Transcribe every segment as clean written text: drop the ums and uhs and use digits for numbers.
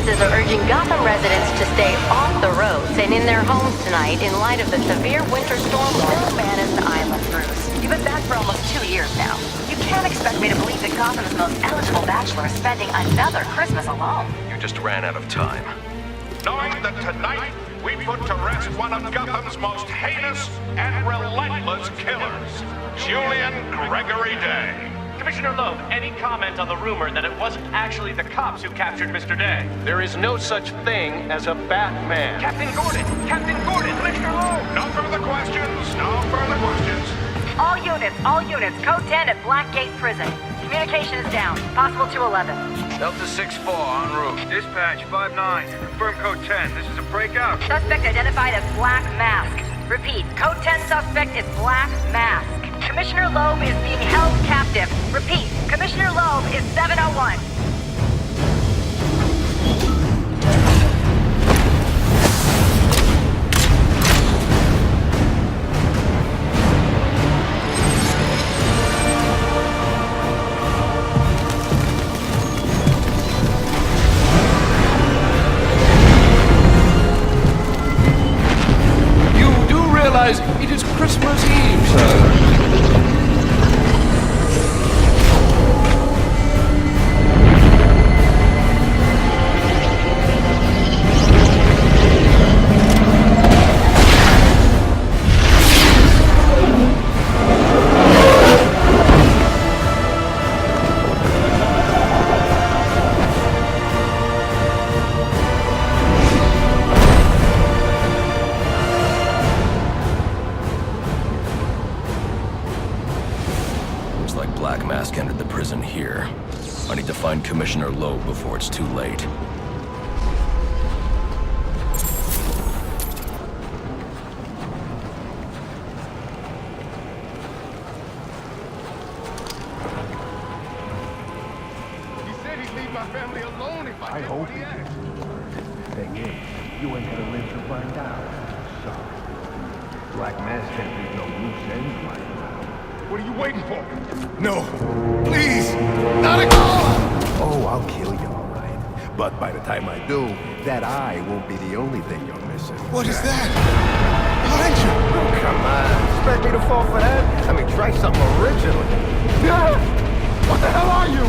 Services are urging Gotham residents to stay off the roads and in their homes tonight in light of the severe winter storm Batman and Island, Bruce. You've been back for almost 2 years now. You can't expect me to believe that Gotham's most eligible bachelor is spending another Christmas alone. You just ran out of time. Knowing that tonight we put to rest one of Gotham's most heinous and relentless killers, Julian Gregory Day. Commissioner Loeb, any comment on the rumor that it wasn't actually the cops who captured Mr. Day? There is no such thing as a Batman. Captain Gordon! Captain Gordon! Commissioner Loeb! No further questions. No further questions. All units, code 10 at Blackgate Prison. Communication is down, possible to 11. Delta 6-4, en route. Dispatch 5-9, confirm code 10. This is a breakout. Suspect identified as Black Mask. Repeat, code 10 suspect is Black Mask. Commissioner Loeb is being held captive. Repeat, Commissioner Loeb is 701. It is Christmas Eve, sir. Black Mask entered the prison here. I need to find Commissioner Loeb before it's too late. He said he'd leave my family alone if I did what he asked. Thing is, you ain't gonna live to find out. Sorry. Black Mask can't leave no loose ends lying around. What are you waiting for? No. Please! Not again! Oh, I'll kill you, all right. But by the time I do, that eye won't be the only thing you're missing. What is that? Behind you! Oh, come on. Expect me to fall for that? I mean, try something original. What the hell are you?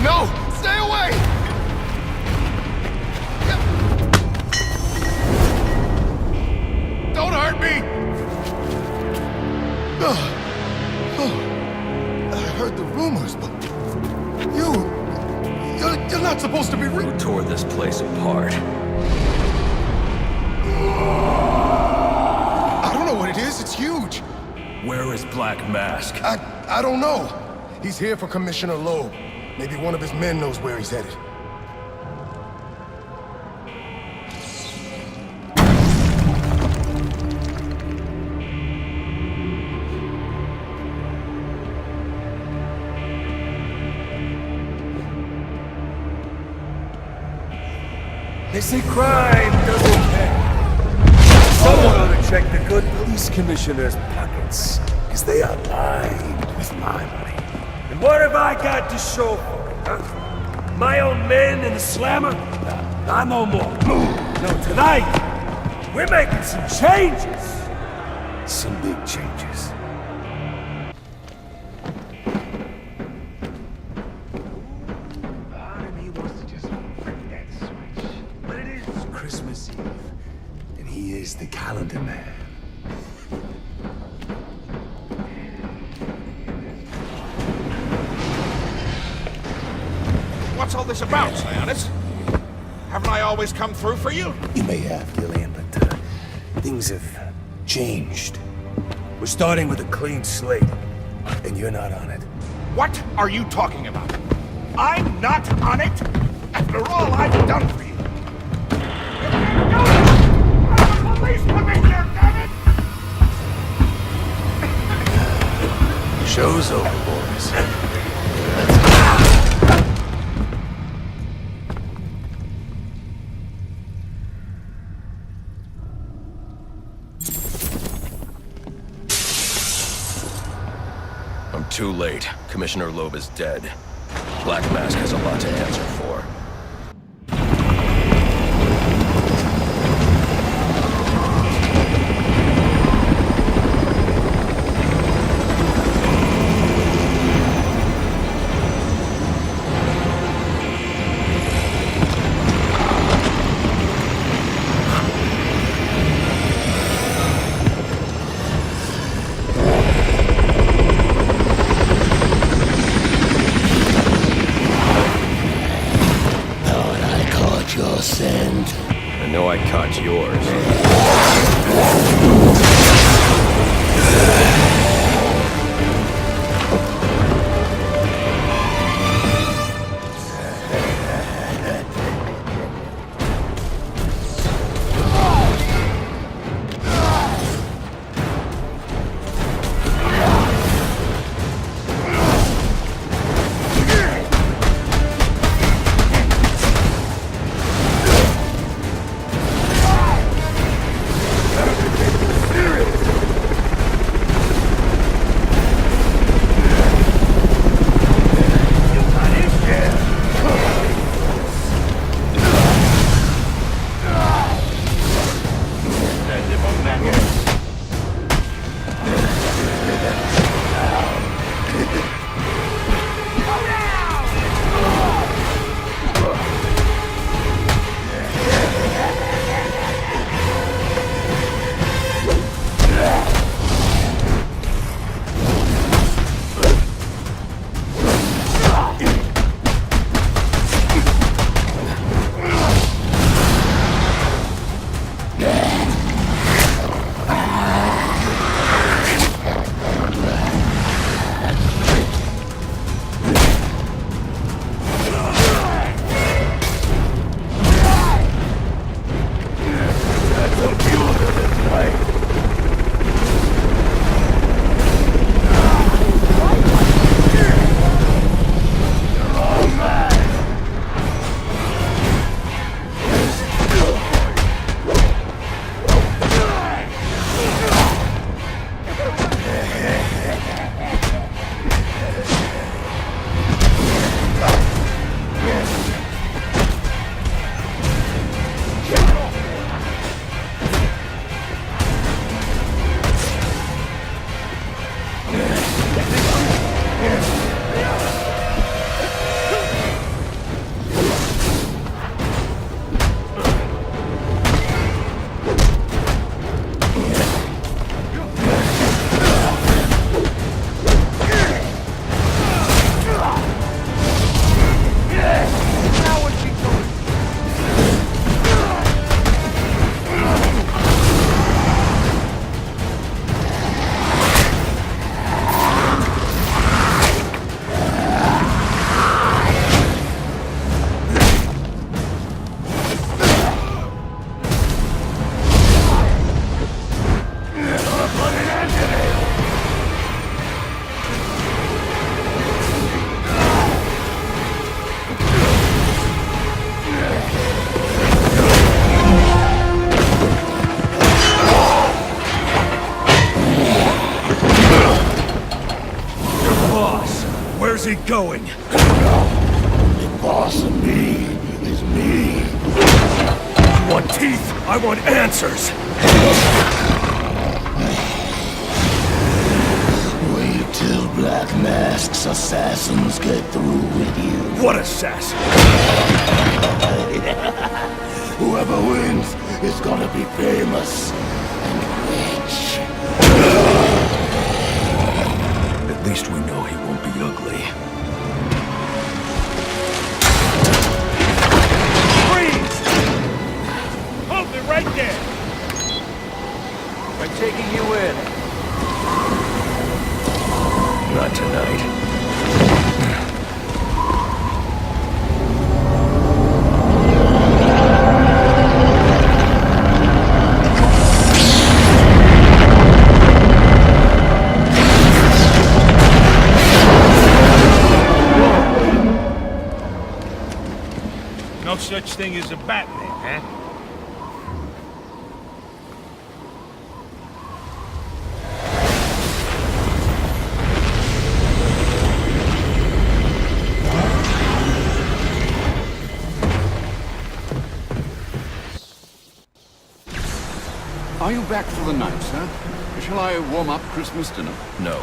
No! Stay away! Don't hurt me! I heard the rumors, but you're not supposed to be Who tore this place apart? I don't know what it is. It's huge. Where is Black Mask? I don't know. He's here for Commissioner Loeb. Maybe one of his men knows where he's headed. They say crime doesn't pay. Someone ought to check the good police commissioner's pockets, because they are lined with my money. And what have I got to show for it, huh? My own men in the slammer? Nah, no more. No, tonight, we're making some changes. Some big changes. Part of me wants to just flip that switch. But it is Christmas Eve, and he is the calendar man. What's all this about, Sionis? Haven't I always come through for you? You may have, Gillian, but things have changed. We're starting with a clean slate, and you're not on it. What are you talking about? I'm not on it? After all I've done for you. You can't do it! I'm a police commissioner, damn it! Show's over, boys. Too late. Commissioner Loeb is dead. Black Mask has a lot to answer for. I know I caught yours. Where's he going? The boss of me is me. You want teeth? I want answers. Wait till Black Mask's assassins get through with you. What assassin? Whoever wins is gonna be famous and rich. At least we know he won't be ugly. Freeze! Hold it right there! I'm taking you in. Not tonight. No such thing as a Batman, huh? Are you back for the night, sir? Shall I warm up Christmas dinner? No.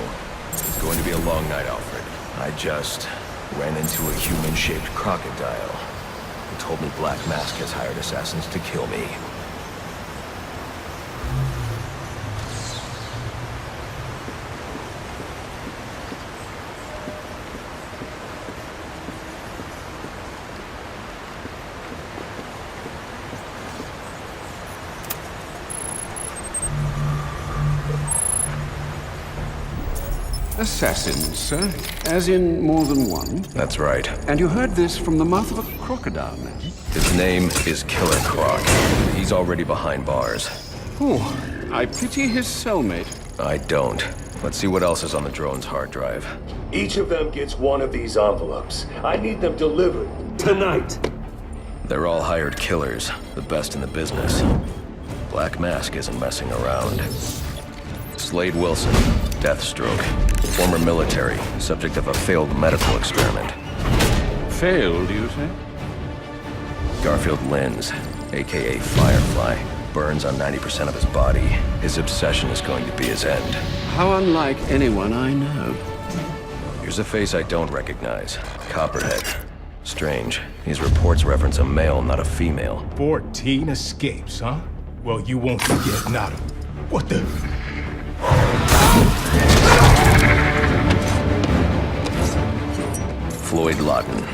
It's going to be a long night, Alfred. I just ran into a human-shaped crocodile who told me Black Mask has hired assassins to kill me. Assassins, sir? As in more than one? That's right. And you heard this from the mouth of a crocodile, man? His name is Killer Croc. He's already behind bars. Oh, I pity his cellmate. I don't. Let's see what else is on the drone's hard drive. Each of them gets one of these envelopes. I need them delivered tonight. They're all hired killers, the best in the business. Black Mask isn't messing around. Slade Wilson, Deathstroke, former military, subject of a failed medical experiment. Failed, you say? Garfield Linz, aka Firefly, burns on 90% of his body. His obsession is going to be his end. How unlike anyone I know. Here's a face I don't recognize. Copperhead. Strange. These reports reference a male, not a female. 14 escapes, huh? Well, you won't forget Nada. What the? Floyd Lawton,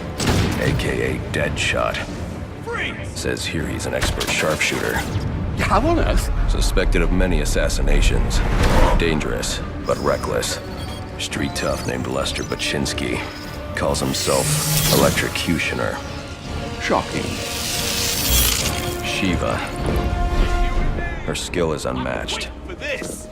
aka Deadshot. Says here he's an expert sharpshooter. How on earth? Suspected of many assassinations. Dangerous, but reckless. Street tough named Lester Baczynski. Calls himself Electrocutioner. Shocking. Shiva. Her skill is unmatched. For this.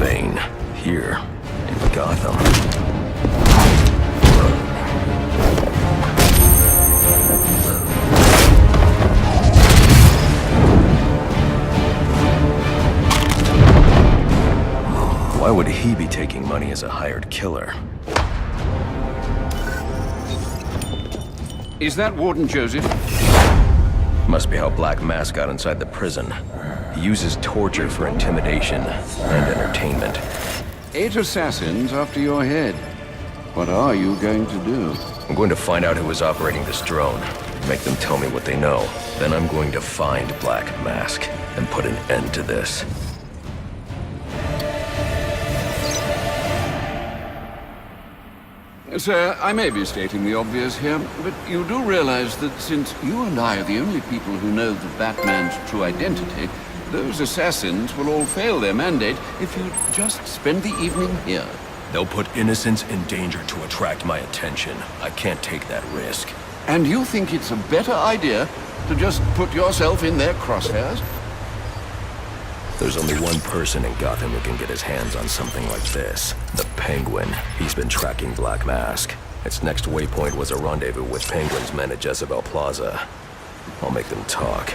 Bane, here in Gotham. Why would he be taking money as a hired killer? Is that Warden Joseph? Must be how Black Mask got inside the prison. He uses torture for intimidation and entertainment. 8 assassins after your head. What are you going to do? I'm going to find out who is operating this drone. Make them tell me what they know. Then I'm going to find Black Mask and put an end to this. Sir, I may be stating the obvious here, but you do realize that since you and I are the only people who know the Batman's true identity, those assassins will all fail their mandate if you just spend the evening here. They'll put innocents in danger to attract my attention. I can't take that risk. And you think it's a better idea to just put yourself in their crosshairs? There's only one person in Gotham who can get his hands on something like this. The Penguin. He's been tracking Black Mask. Its next waypoint was a rendezvous with Penguin's men at Jezebel Plaza. I'll make them talk.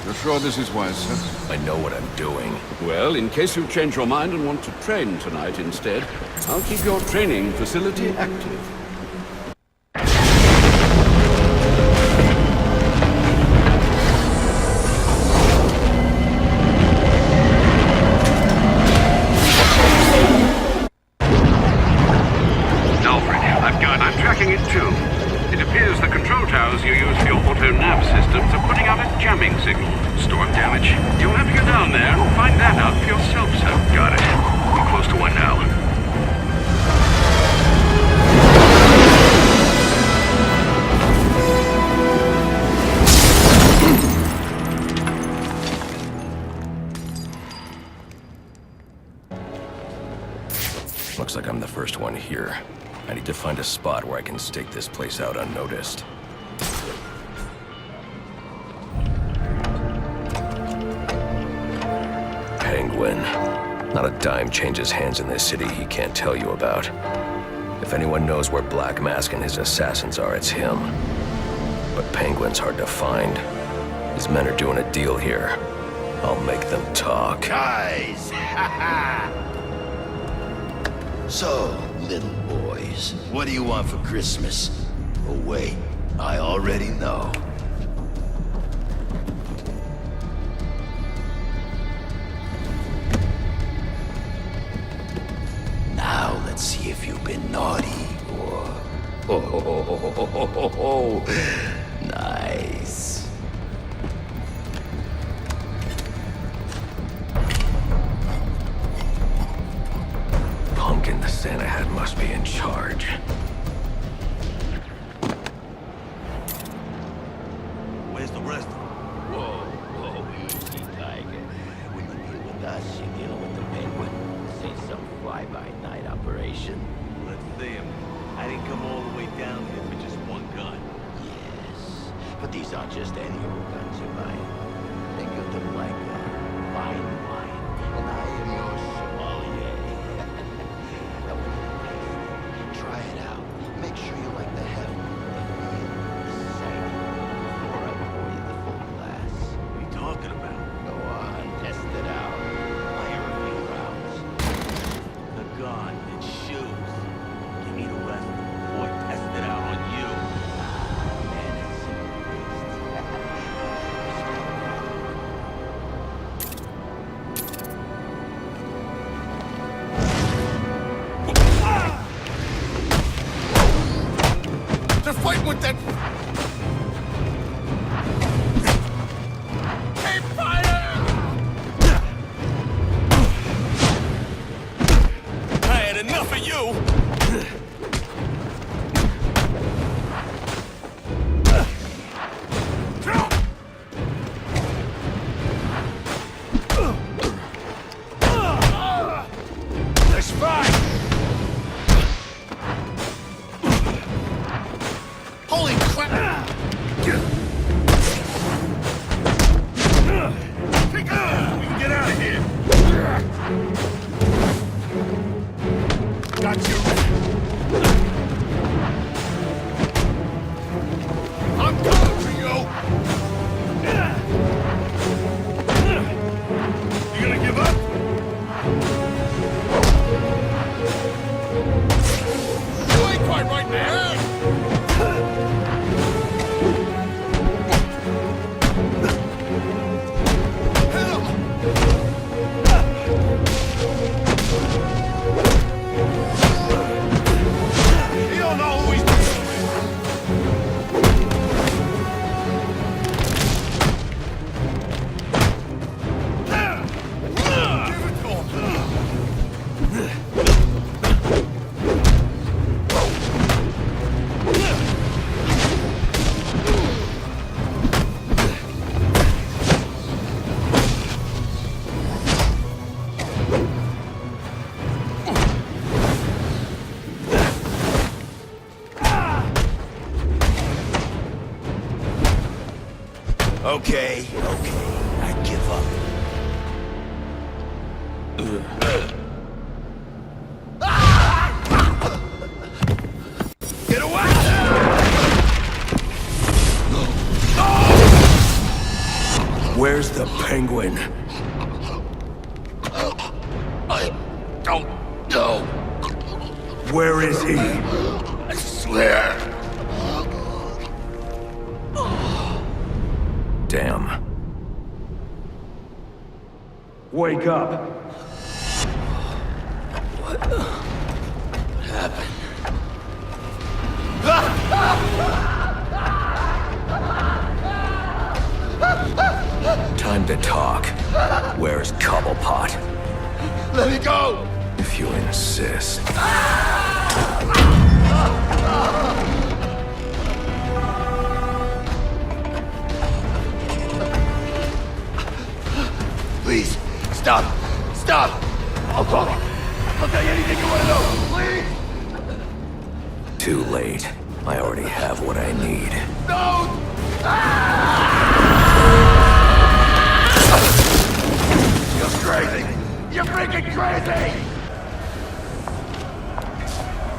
You're sure this is wise, sir? I know what I'm doing. Well, in case you change your mind and want to train tonight instead, I'll keep your training facility active. I'm tracking it too. It appears the control towers you use for your auto-nav systems are putting out a jamming signal. Storm damage. You'll have to go down there and find that out for yourself, sir. Got it. We're close to one now. Looks like I'm the first one here. I need to find a spot where I can stake this place out unnoticed. Penguin. Not a dime changes hands in this city he can't tell you about. If anyone knows where Black Mask and his assassins are, it's him. But Penguin's hard to find. His men are doing a deal here. I'll make them talk. Guys! So, little boys, what do you want for Christmas? Oh wait, I already know. Now let's see if you've been naughty or... Oh, nice. Pumpkin the Santa hat must be in charge. Where's the rest of them? Whoa, easy, Tiger. When you deal with us, you deal with the Penguin. This ain't some fly-by-night operation. Let's see him. I didn't come all the way down here for just one gun. Yes, but these aren't just any old guns you're buying. Think of them like fine wine, and I am your sommelier. Now, when you taste it, try it out. Make sure you like the heft, the feel, the sight. Before I pour you the full glass. What are you talking about? Go on, test it out. Fire a few rounds. The gun and shoes. Give me the rest. Boy, test it out on you. Man, it's They're fighting with that... Hey, fire! I had enough of you! Let's fight! Holy crap! Pick up! We can get out of here! Got you! I'm coming for you! You gonna give up? You ain't quite right, man! He don't know who he's dealing with. Give it to Okay, I give up. Get away! Where's the Penguin? I don't know. Where is he? I swear. Damn. Wake up. What happened? Time to talk. Where's Cobblepot? Let me go! If you insist. Please, stop! Stop! I'll talk. I'll tell you anything you want to know. Please! Too late. I already have what I need. Don't! You're crazy! You're freaking crazy!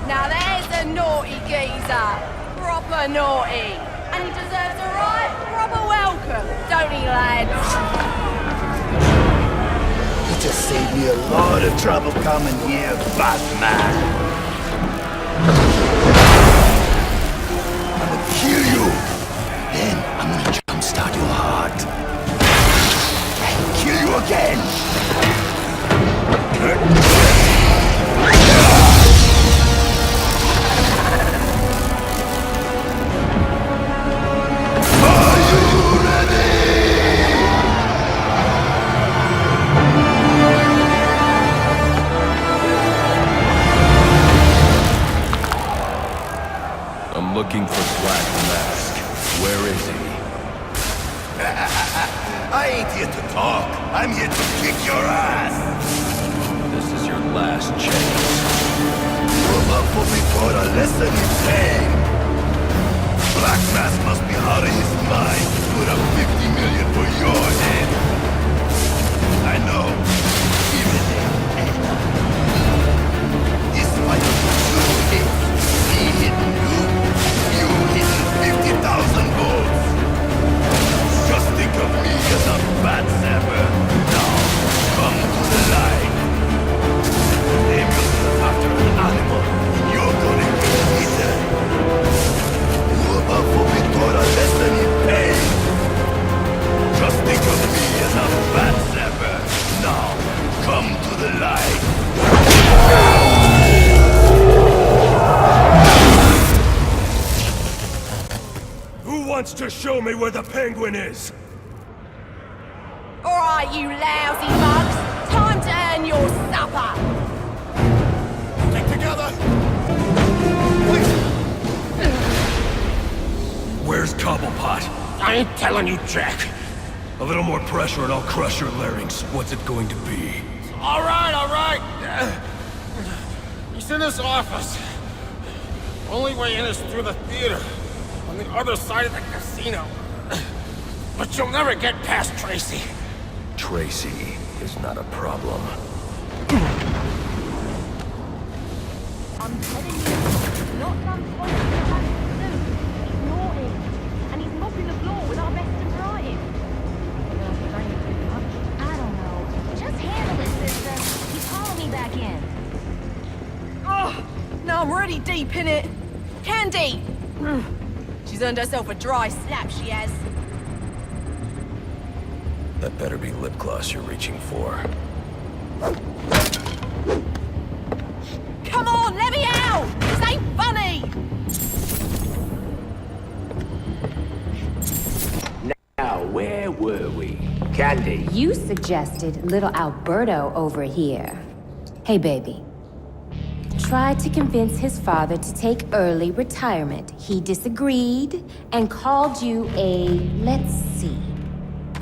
Now there's a naughty geezer. Proper naughty. And And he deserves a right proper welcome, don't he, lads? You just saved me a lot of trouble coming here, Batman. I'm gonna kill you. Then I'm gonna jumpstart your heart. And kill you again. I'm looking for Black Mask. Where is he? I ain't here to talk. I'm here to kick your ass. This is your last chance. You're up for me for a lesson in pain. Black Mask must be out of his mind to put up 50 million for your head. I know. Even then. This fight was two hits. Me hitting you. You hitting 50,000 volts. Just think of me as a bat zapper. Now, come to the light. Name yourself after an animal, and you're gonna get eaten. Who about for me taught a lesson in pain? Just think of me as a bat zapper. Now, come to the light. Who wants to show me where the Penguin is? Alright, you lousy bugs. Time to earn your supper. Stick together. Where's Cobblepot? I ain't telling you, Jack. A little more pressure and I'll crush your larynx. What's it going to be? All right, all right. He's in his office. Only way in is through the theater, on the other side of the casino. But you'll never get past Tracy. Tracy is not a problem. I'm telling you, not some point in the past suit. Ignore him. And he's mopping the floor with our best and brightest. I don't know. Just handle it, sister. He's calling me back in. Oh, now I'm really deep in it. Candy! She's earned herself a dry slap, she has. That better be lip gloss you're reaching for. Come on, let me out! This ain't funny! Now, where were we? Candy. You suggested little Alberto over here. Hey, baby. Tried to convince his father to take early retirement. He disagreed and called you a, let's see,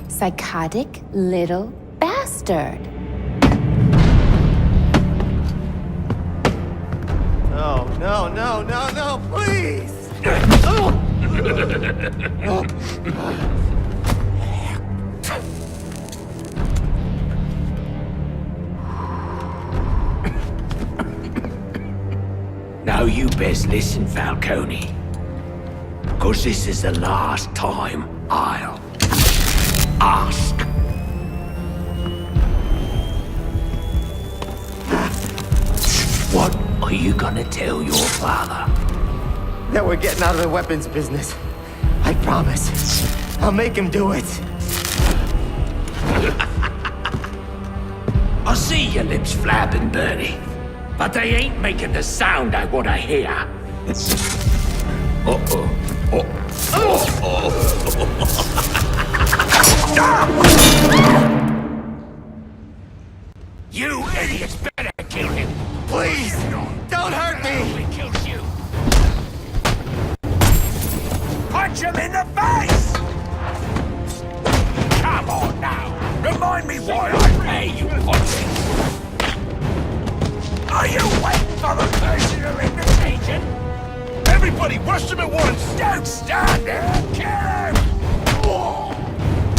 psychotic little bastard. No, please! Now you best listen, Falcone. 'Cause this is the last time I'll ask. What are you gonna tell your father? That we're getting out of the weapons business. I promise. I'll make him do it. I see your lips flapping, Bernie. But they ain't making the sound I want to hear. Uh-oh. You idiots better kill him. Please, don't hurt me. He kills you. Punch him in the face! Come on now. Remind me why I pay you punching. Are you waiting for the personal invitation? Everybody, rush him at once! Don't stand there! Kill him!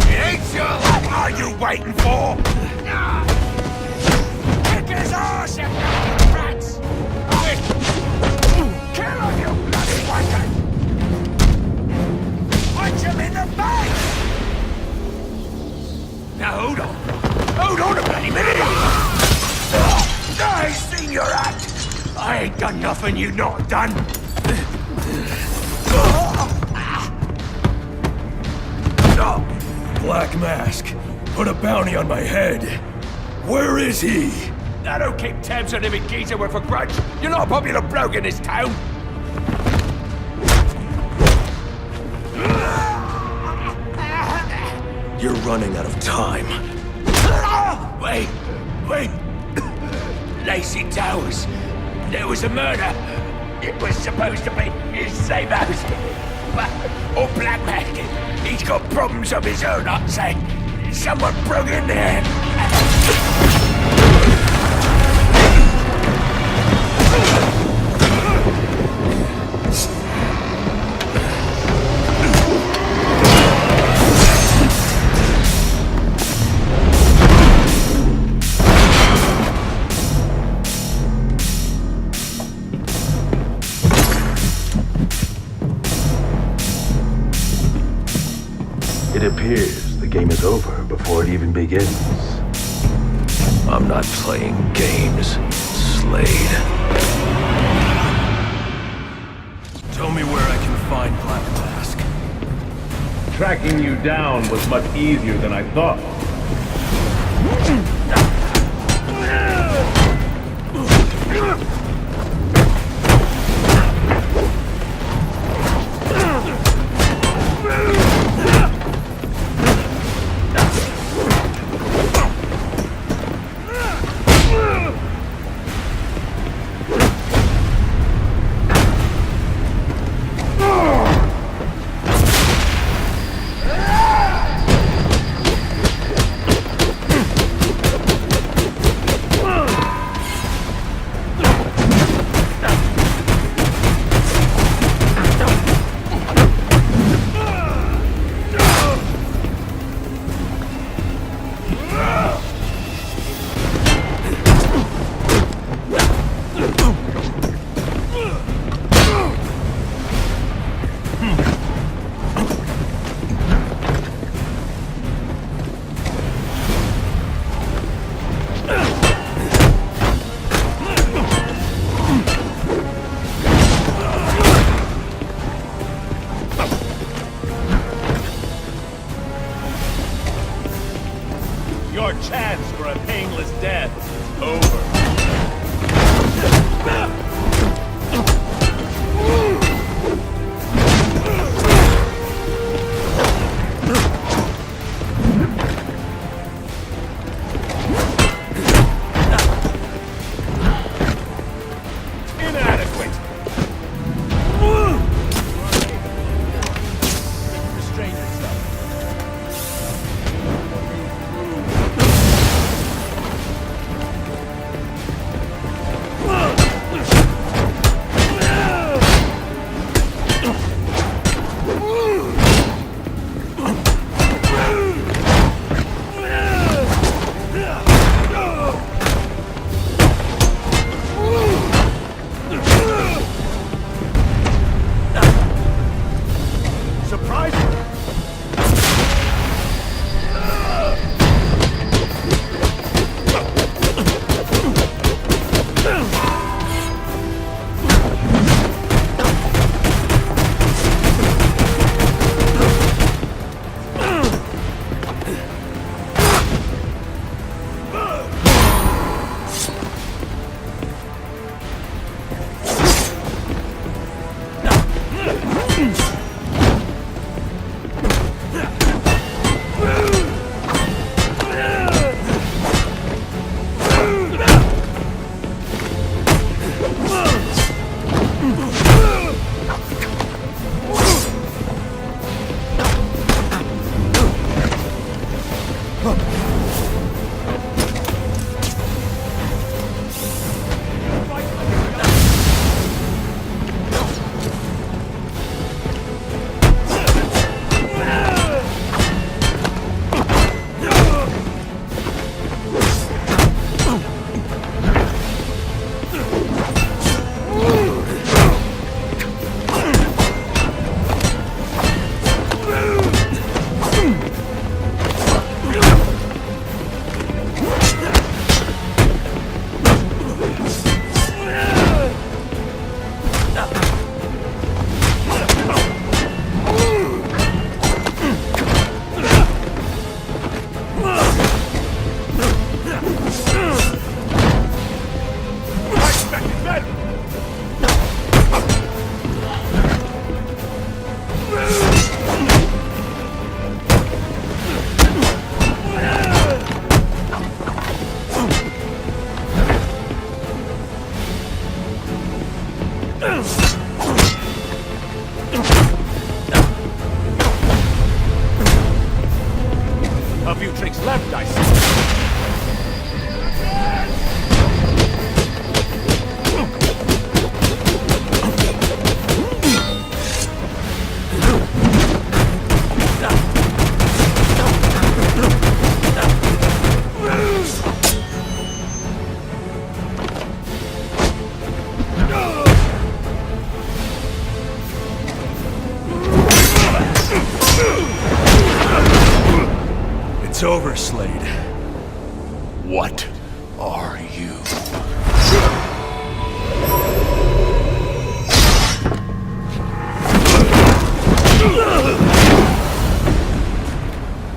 It ain't your life! What are you waiting for? Kick his ass, you rats! Quick! Kill him, you bloody wanker! done nothing you not done. Black Mask, put a bounty on my head. Where is he? I don't keep tabs on every geezer with a grudge. You're not a popular bloke in this town. You're running out of time. Wait. Lacey Towers. There was a murder. It was supposed to be his safe house. Or Black Mask. He's got problems of his own, I'd say. Someone broke in there. It appears the game is over before it even begins. I'm not playing games, Slade. Tell me where I can find Black Mask. Tracking you down was much easier than I thought. Your chance for a painless death is over. Inadequate. Restrain yourself. few tricks left, I see. It's over, Slade. What are you?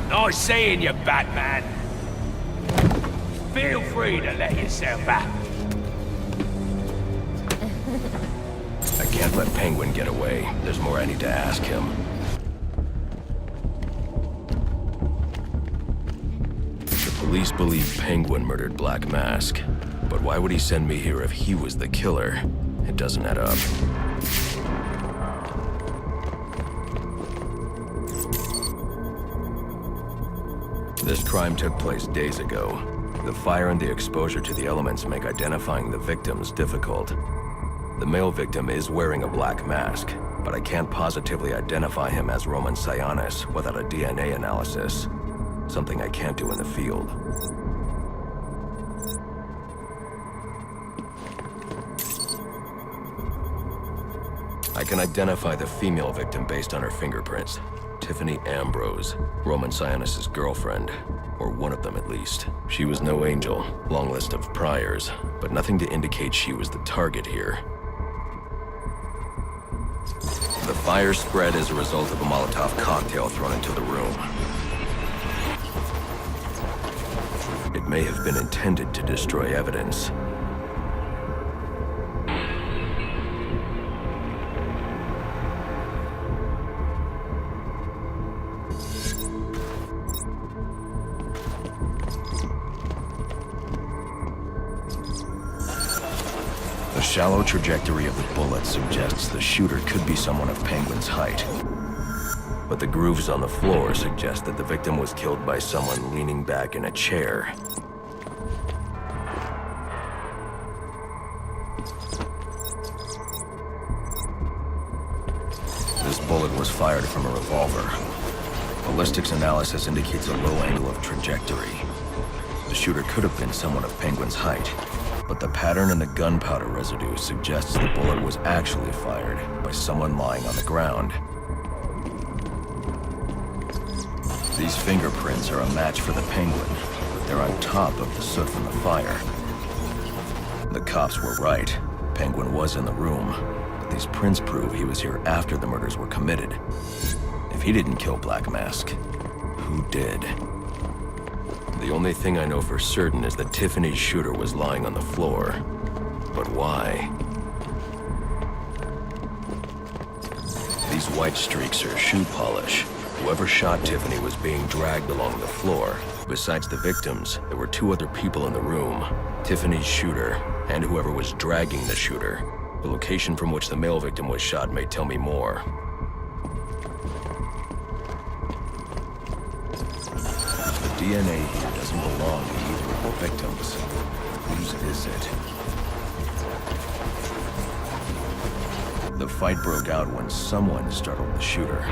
Nice seeing you, Batman. Feel free to let yourself out. I can't let Penguin get away. There's more I need to ask him. Police believe Penguin murdered Black Mask, but why would he send me here if he was the killer? It doesn't add up. This crime took place days ago. The fire and the exposure to the elements make identifying the victims difficult. The male victim is wearing a black mask, but I can't positively identify him as Roman Sionis without a DNA analysis. Something I can't do in the field. I can identify the female victim based on her fingerprints. Tiffany Ambrose, Roman Sionis' girlfriend, or one of them at least. She was no angel, long list of priors, but nothing to indicate she was the target here. The fire spread as a result of a Molotov cocktail thrown into the room. It may have been intended to destroy evidence. The shallow trajectory of the bullet suggests the shooter could be someone of Penguin's height. But the grooves on the floor suggest that the victim was killed by someone leaning back in a chair. This bullet was fired from a revolver. Ballistics analysis indicates a low angle of trajectory. The shooter could have been someone of Penguin's height, but the pattern in the gunpowder residue suggests the bullet was actually fired by someone lying on the ground. These fingerprints are a match for the Penguin, but they're on top of the soot from the fire. The cops were right. Penguin was in the room, but these prints prove he was here after the murders were committed. If he didn't kill Black Mask, who did? The only thing I know for certain is that Tiffany's shooter was lying on the floor. But why? These white streaks are shoe polish. Whoever shot Tiffany was being dragged along the floor. Besides the victims, there were two other people in the room. Tiffany's shooter, and whoever was dragging the shooter. The location from which the male victim was shot may tell me more. The DNA here doesn't belong to either of the victims. Whose is it? The fight broke out when someone startled the shooter.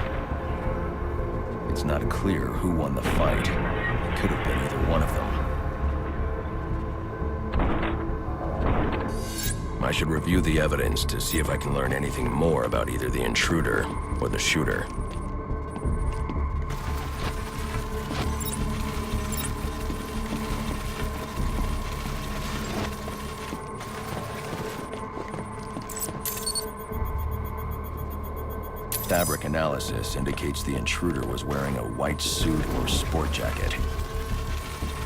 It's not clear who won the fight. It could have been either one of them. I should review the evidence to see if I can learn anything more about either the intruder or the shooter. Fabric analysis indicates the intruder was wearing a white suit or sport jacket.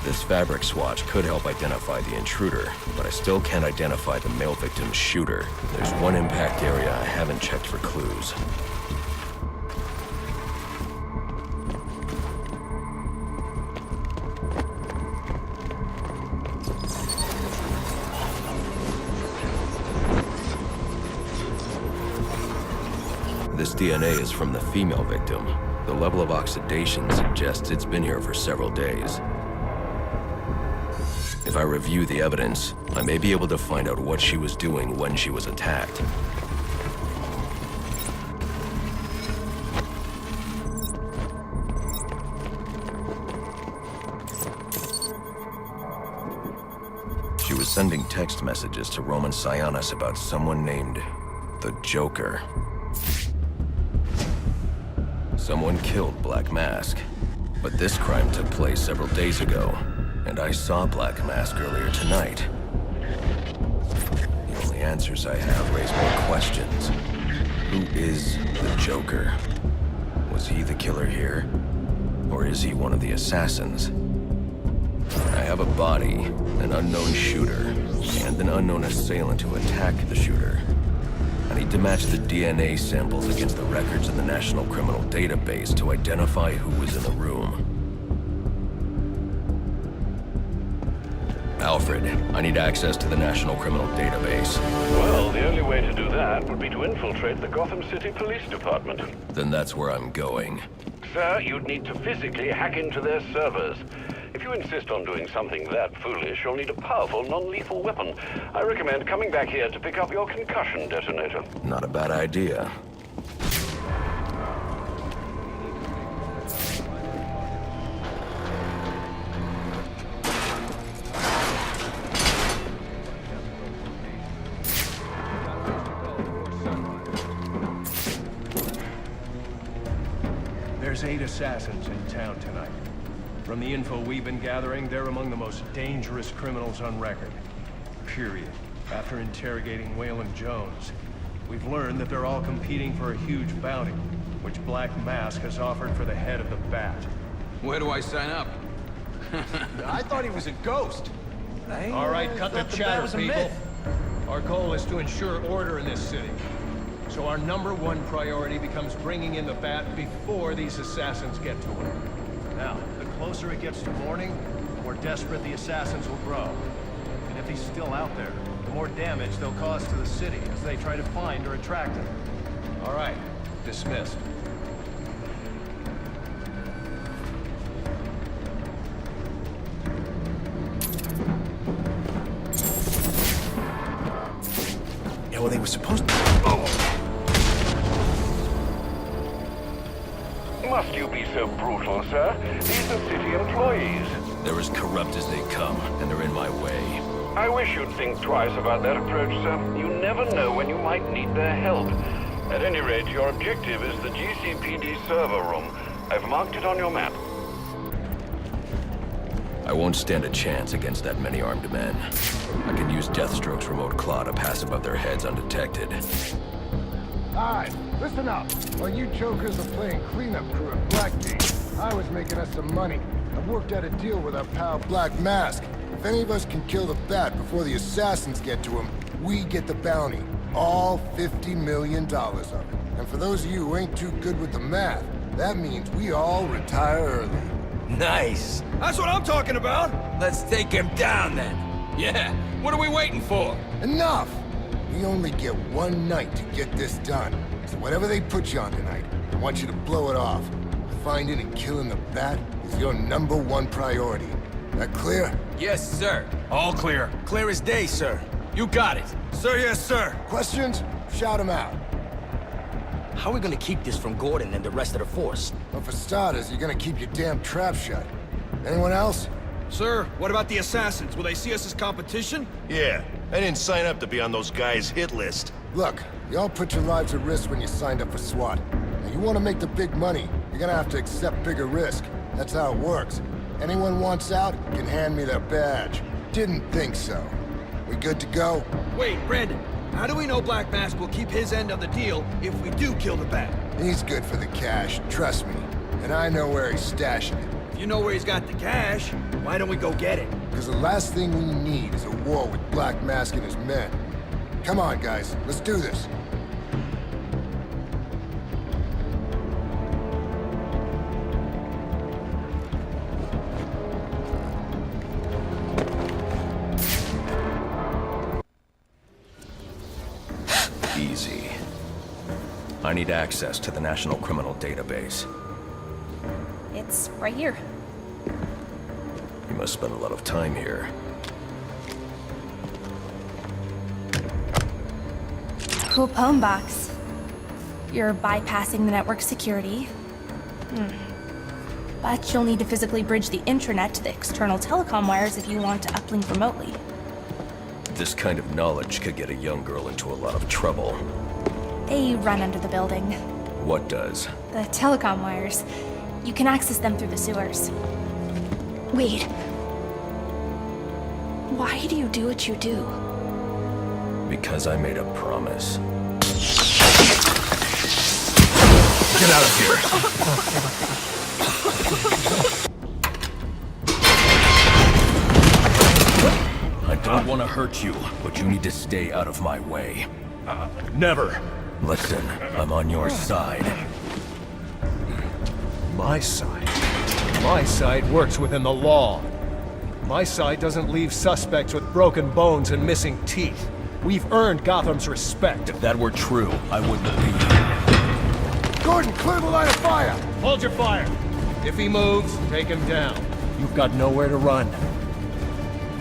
This fabric swatch could help identify the intruder, but I still can't identify the male victim's shooter. There's one impact area I haven't checked for clues. This DNA is from the female victim. The level of oxidation suggests it's been here for several days. If I review the evidence, I may be able to find out what she was doing when she was attacked. She was sending text messages to Roman Sionis about someone named the Joker. Someone killed Black Mask, but this crime took place several days ago, and I saw Black Mask earlier tonight. The only answers I have raise more questions. Who is the Joker? Was he the killer here? Or is he one of the assassins? I have a body, an unknown shooter, and an unknown assailant who attacked the shooter. I need to match the DNA samples against the records in the National Criminal Database to identify who was in the room. Alfred, I need access to the National Criminal Database. Well, the only way to do that would be to infiltrate the Gotham City Police Department. Then that's where I'm going. Sir, you'd need to physically hack into their servers. If you insist on doing something that foolish, you'll need a powerful, non-lethal weapon. I recommend coming back here to pick up your concussion detonator. Not a bad idea. There's 8 assassins in town tonight. From the info we've been gathering, they're among the most dangerous criminals on record. Period. After interrogating Waylon Jones, we've learned that they're all competing for a huge bounty, which Black Mask has offered for the head of the Bat. Where do I sign up? I thought he was a ghost. All right, cut the chatter, people. Our goal is to ensure order in this city. So our #1 priority becomes bringing in the Bat before these assassins get to him. Now, the closer it gets to morning, the more desperate the assassins will grow. And if he's still out there, the more damage they'll cause to the city as they try to find or attract him. All right, dismissed. Yeah, well, they were supposed to... Must you be so brutal, sir? These are city employees. They're as corrupt as they come, and they're in my way. I wish you'd think twice about that approach, sir. You never know when you might need their help. At any rate, your objective is the GCPD server room. I've marked it on your map. I won't stand a chance against that many armed men. I can use Deathstroke's remote claw to pass above their heads undetected. Alright, listen up. While you jokers are playing cleanup crew at Blackgate, I was making us some money. I worked out a deal with our pal Black Mask. If any of us can kill the Bat before the assassins get to him, we get the bounty. All $50 million of it. And for those of you who ain't too good with the math, that means we all retire early. Nice. That's what I'm talking about! Let's take him down, then. Yeah, what are we waiting for? Enough! We only get one night to get this done. So whatever they put you on tonight, I want you to blow it off. Finding and killing the Bat is your #1 priority. That clear? Yes, sir. All clear. Clear as day, sir. You got it. Sir, yes, sir. Questions? Shout them out. How are we gonna keep this from Gordon and the rest of the force? Well, for starters, you're gonna keep your damn trap shut. Anyone else? Sir, what about the assassins? Will they see us as competition? Yeah, I didn't sign up to be on those guys' hit list. Look, you all put your lives at risk when you signed up for SWAT. Now, you want to make the big money, you're gonna have to accept bigger risk. That's how it works. Anyone wants out can hand me their badge. Didn't think so. We good to go? Wait, Brandon, how do we know Black Mask will keep his end of the deal if we do kill the Bat? He's good for the cash, trust me. And I know where he's stashing it. If you know where he's got the cash, why don't we go get it? Because the last thing we need is a war with Black Mask and his men. Come on, guys, let's do this. Easy. I need access to the National Criminal Database. It's right here. You must spend a lot of time here. Cool poem box. You're bypassing the network security. But you'll need to physically bridge the intranet to the external telecom wires if you want to uplink remotely. This kind of knowledge could get a young girl into a lot of trouble. They run under the building. What does? The telecom wires. You can access them through the sewers. Wait. Why do you do what you do? Because I made a promise. Get out of here! I don't want to hurt you, but you need to stay out of my way. Never. Listen, I'm on your side. My side? My side works within the law. My side doesn't leave suspects with broken bones and missing teeth. We've earned Gotham's respect. If that were true, I wouldn't be here. Gordon, clear the line of fire! Hold your fire. If he moves, take him down. You've got nowhere to run.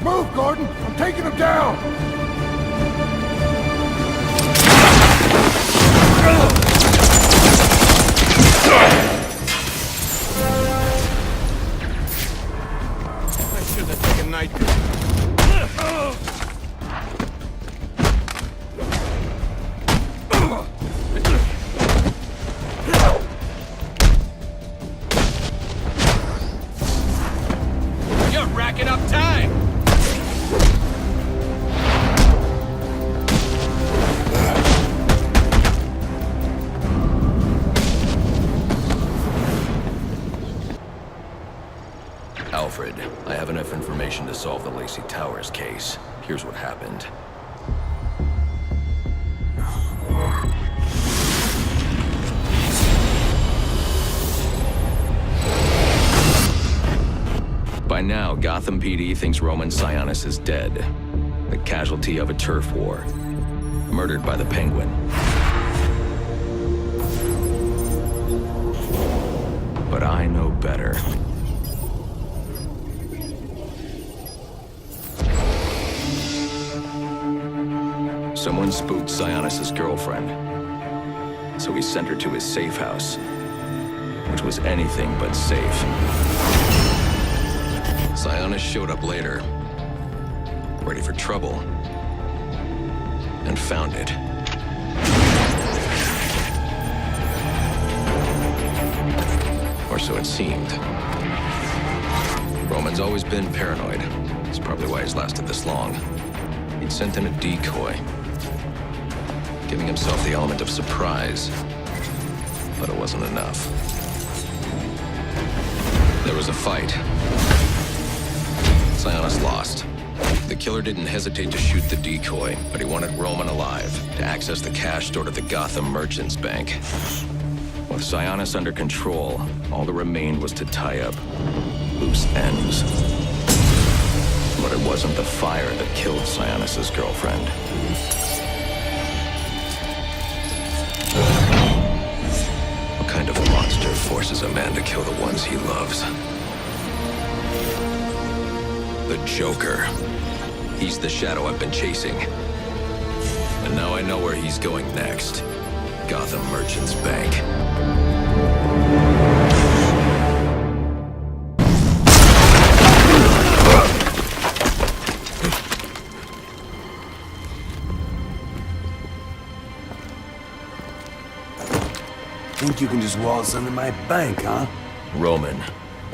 Move, Gordon! I'm taking him down! I should have taken night. You're racking up time! Alfred, I have enough information to solve the Lacey Towers case. Here's what happened. By now, Gotham PD thinks Roman Sionis is dead. The casualty of a turf war. Murdered by the Penguin. But I know better. Someone spooked Sionis' girlfriend. So he sent her to his safe house. Which was anything but safe. Sionis showed up later, ready for trouble, and found it. Or so it seemed. Roman's always been paranoid. That's probably why he's lasted this long. He'd sent in a decoy, giving himself the element of surprise, but it wasn't enough. There was a fight. Sionis lost. The killer didn't hesitate to shoot the decoy, but he wanted Roman alive to access the cash stored at the Gotham Merchants Bank. With Sionis under control, all that remained was to tie up loose ends. But it wasn't the fire that killed Sionis' girlfriend. What kind of monster forces a man to kill the ones he loves? The Joker. He's the shadow I've been chasing. And now I know where he's going next. Gotham Merchants Bank. Think you can just waltz under my bank, huh? Roman,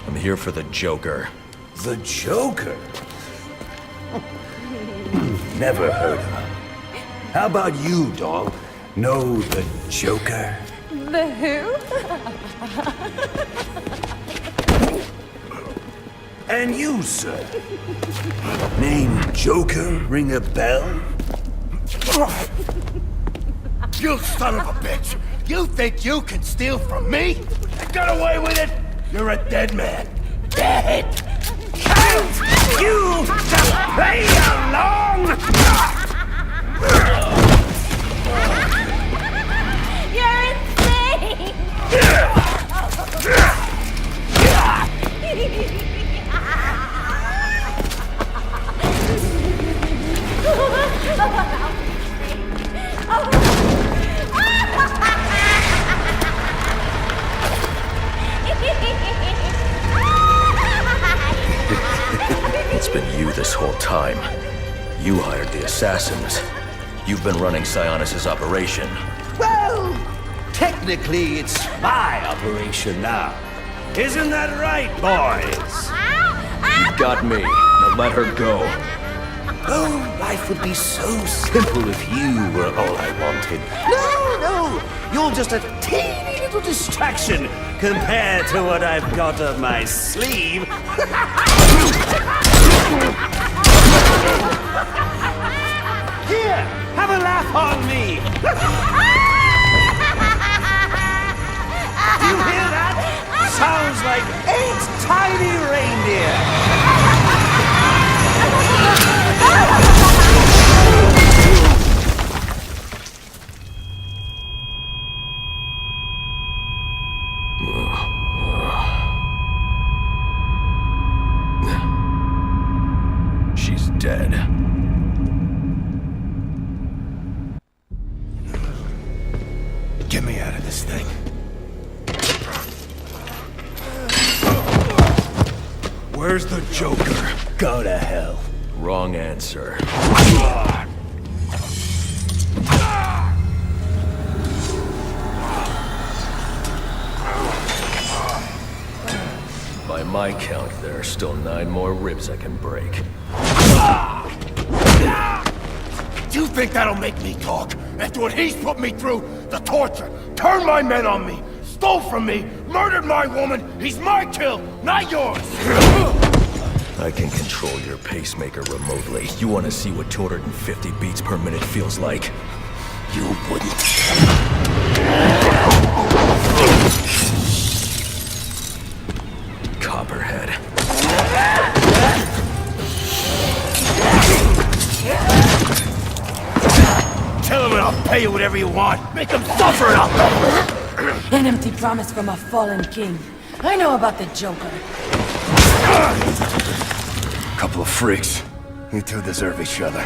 I'm here for the Joker. The Joker? Never heard of him. How about you, doll? Know the Joker? The who? And you, sir? Name Joker ring a bell? You son of a bitch! You think you can steal from me? You got away with it? You're a dead man. Dead! Can't you just play along? You're insane! It's been you this whole time. You hired the assassins. You've been running Sionis' operation. Well, technically it's my operation now. Isn't that right, boys? You got me. Now let her go. Oh, life would be so simple if you were all I wanted. No, you're just a teeny little distraction compared to what I've got up my sleeve. Here, have a laugh on me. Do you hear that? Sounds like 8 tiny reindeer. She's dead. Get me out of this thing. Where's the Joker? Go to hell. Wrong answer. By my count, there are still 9 more ribs I can break. Do you think that'll make me talk? After what he's put me through, the torture, turned my men on me, stole from me, murdered my woman, he's my kill, not yours! I can control your pacemaker remotely. You want to see what 250 beats per minute feels like? You wouldn't. Copperhead. Tell him and I'll pay you whatever you want. Make him suffer out there. An empty promise from a fallen king. I know about the Joker. Couple of freaks. You two deserve each other.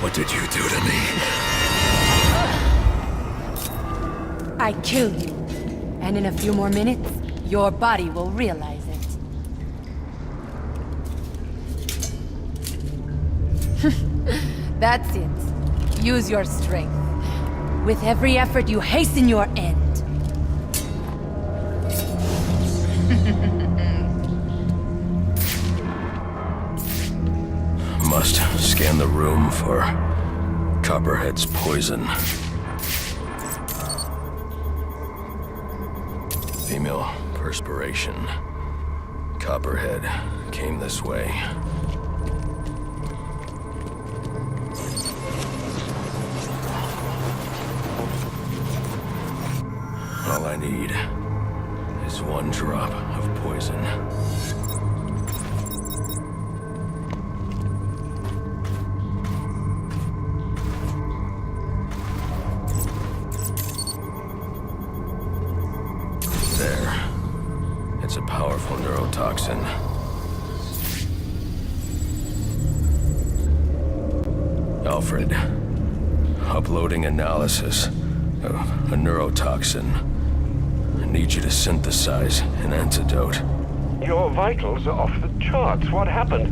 What did you do to me? I killed you. And in a few more minutes, your body will realize it. That's it. Use your strength. With every effort, you hasten your end. Must scan the room for Copperhead's poison. Female perspiration. Copperhead came this way. All I need is 1 drop of poison. There. It's a powerful neurotoxin. Alfred, uploading analysis of a neurotoxin. I need you to synthesize an antidote. Your vitals are off the charts. What happened?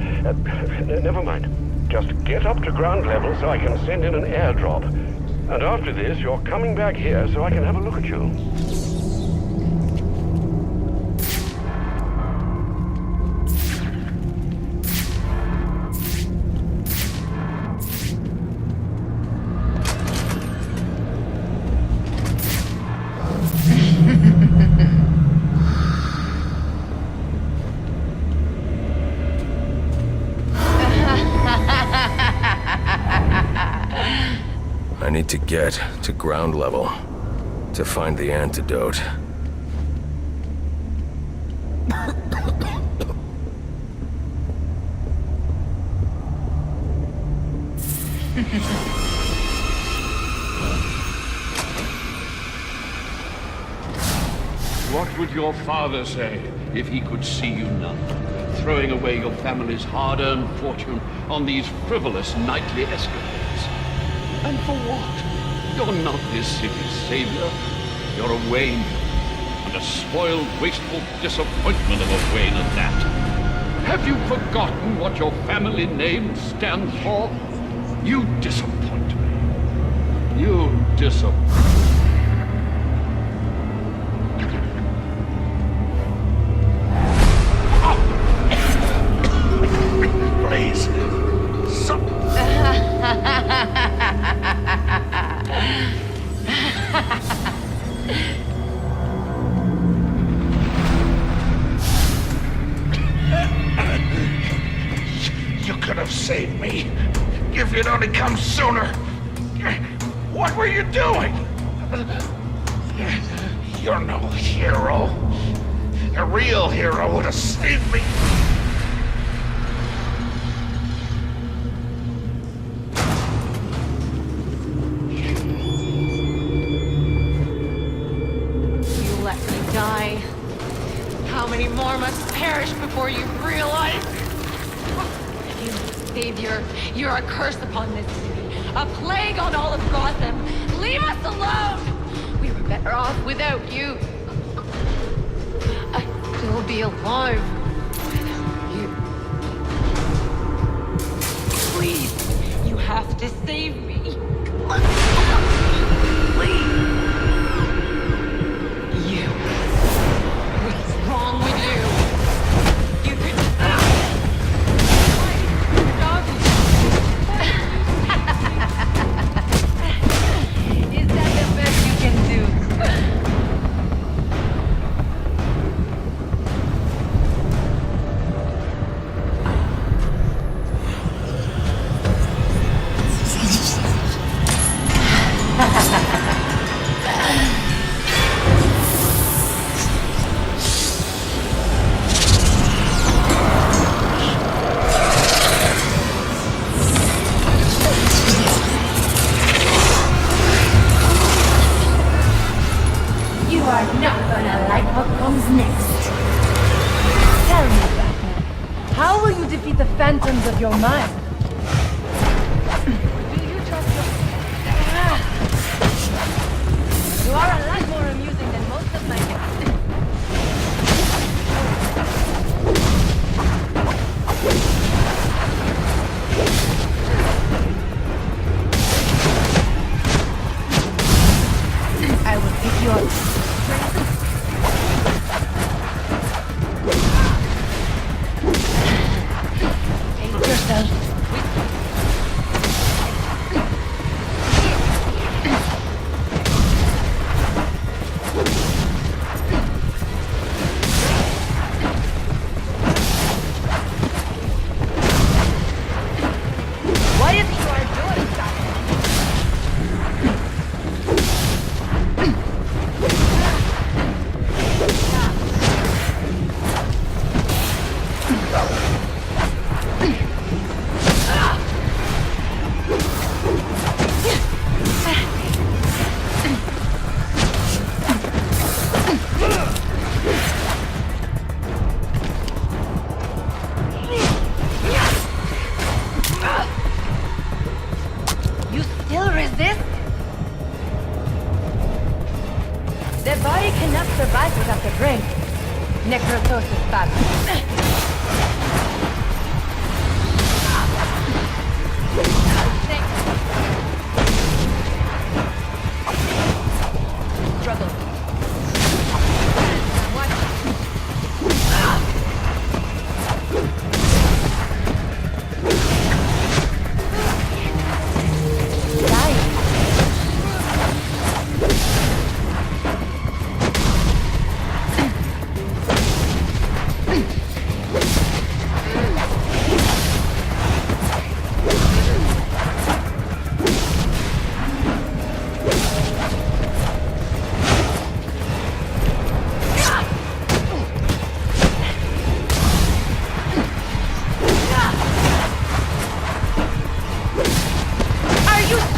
Never mind. Just get up to ground level so I can send in an airdrop. And after this, you're coming back here so I can have a look at you. I need to get to ground level to find the antidote. What would your father say if he could see you now, throwing away your family's hard-earned fortune on these frivolous nightly escapades? And for what? You're not this city's savior. You're a Wayne, and a spoiled, wasteful disappointment of a Wayne at that. Have you forgotten what your family name stands for? You disappoint me. You disappoint me. Please. You could have saved me if you'd only come sooner. What were you doing? You're no hero. A real hero would have saved me. Die. How many more must perish before you realize? You savior, you're a curse upon this city, a plague on all of Gotham. Leave us alone! We were better off without you. I'd still be alive without you. Please, you have to save me. Please. What's wrong with you? You could stop Is that the best you can do? Phantoms of your mind. Do you trust yourself? You are a lot more amusing than most of my guests. I will pick you up.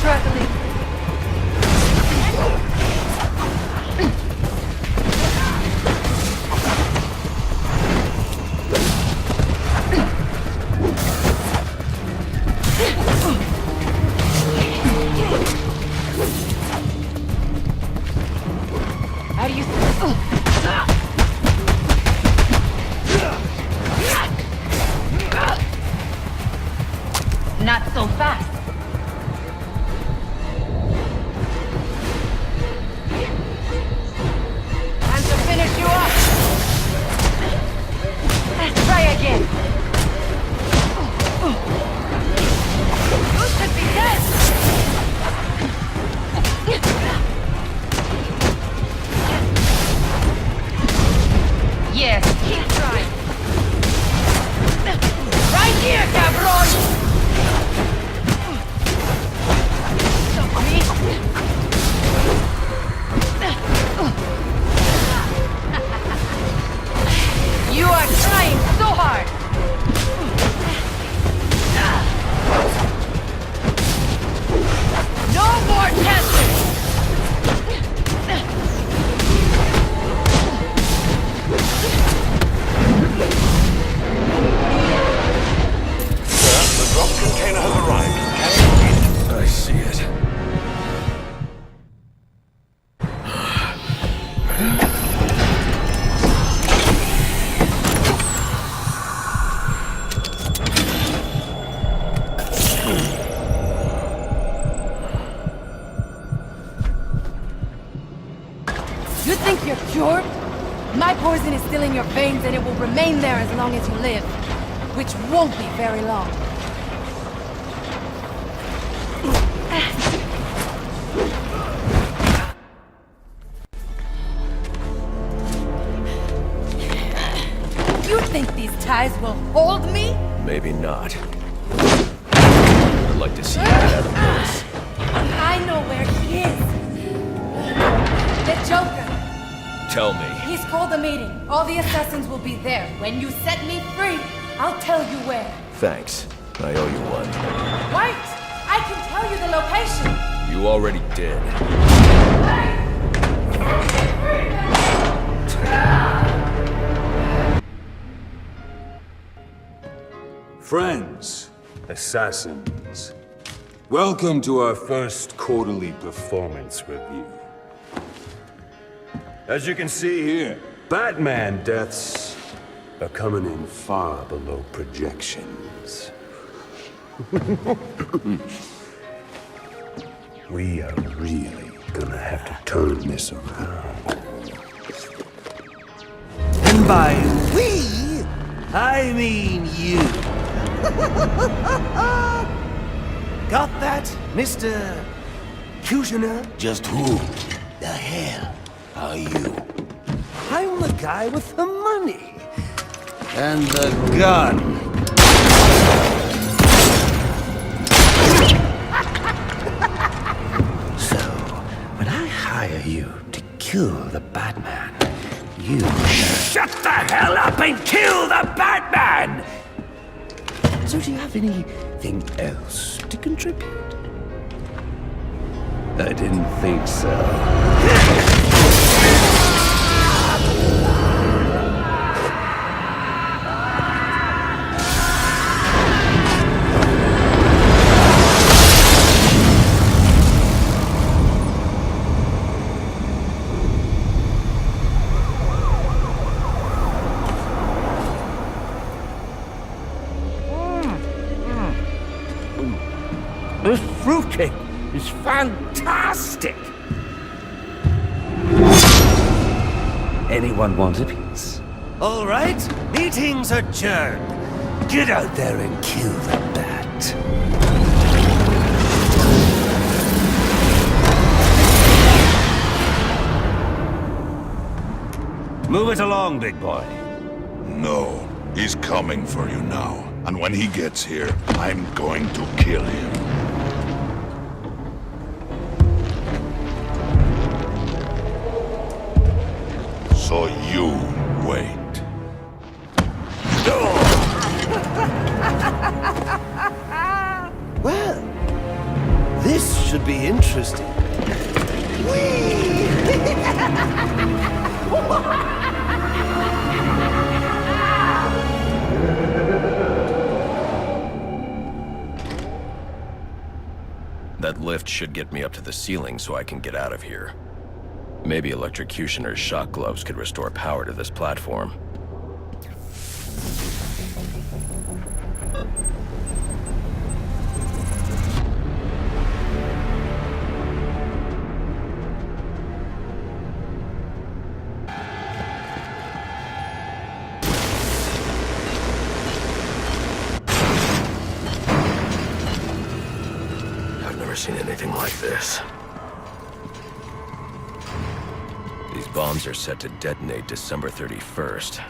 struggling. How do you... Not so fast. Time to finish you up. Let's try again. You should be dead. Yes, keep trying. Right here, cabron! You are trying so hard! No more chances! Sir, the drop container has arrived. I see it. You think you're cured? My poison is still in your veins and it will remain there as long as you live. Which won't be very long. You think these ties will hold me? Maybe not. I'd like to see you get out of this. I know where he is. The Joker. Tell me. He's called a meeting. All the assassins will be there. When you set me free, I'll tell you where. Thanks. I owe you one. Wait! I can tell you the location. You already did. Friends, assassins, welcome to our first quarterly performance review. As you can see here, Batman deaths are coming in far below projections. We are really gonna have to turn this around. And by we, I mean you. Got that, Mr. Cushioner? Just who the hell are you? I'm the guy with the money. And the gun. So, when I hire you to kill the Batman, you... Shut the hell up and kill the Batman! So do you have anything else to contribute? I didn't think so. This fruitcake is fantastic! Anyone want a piece? All right, meeting's adjourned. Get out there and kill the bat. Move it along, big boy. No, he's coming for you now. And when he gets here, I'm going to kill him. So you wait. Well, this should be interested. That lift should get me up to the ceiling so I can get out of here. Maybe electrocutioner's shock gloves could restore power to this platform. Seen anything like this. These bombs are set to detonate December 31st.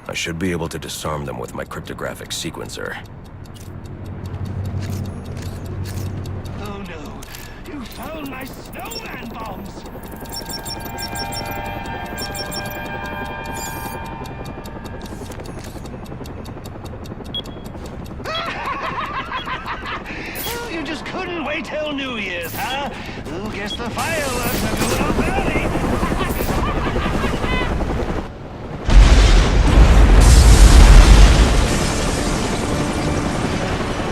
I should be able to disarm them with my cryptographic sequencer. Oh no! You found my snowman bombs! You just couldn't wait till New Year's, huh? Who guess the fireworks are going off early?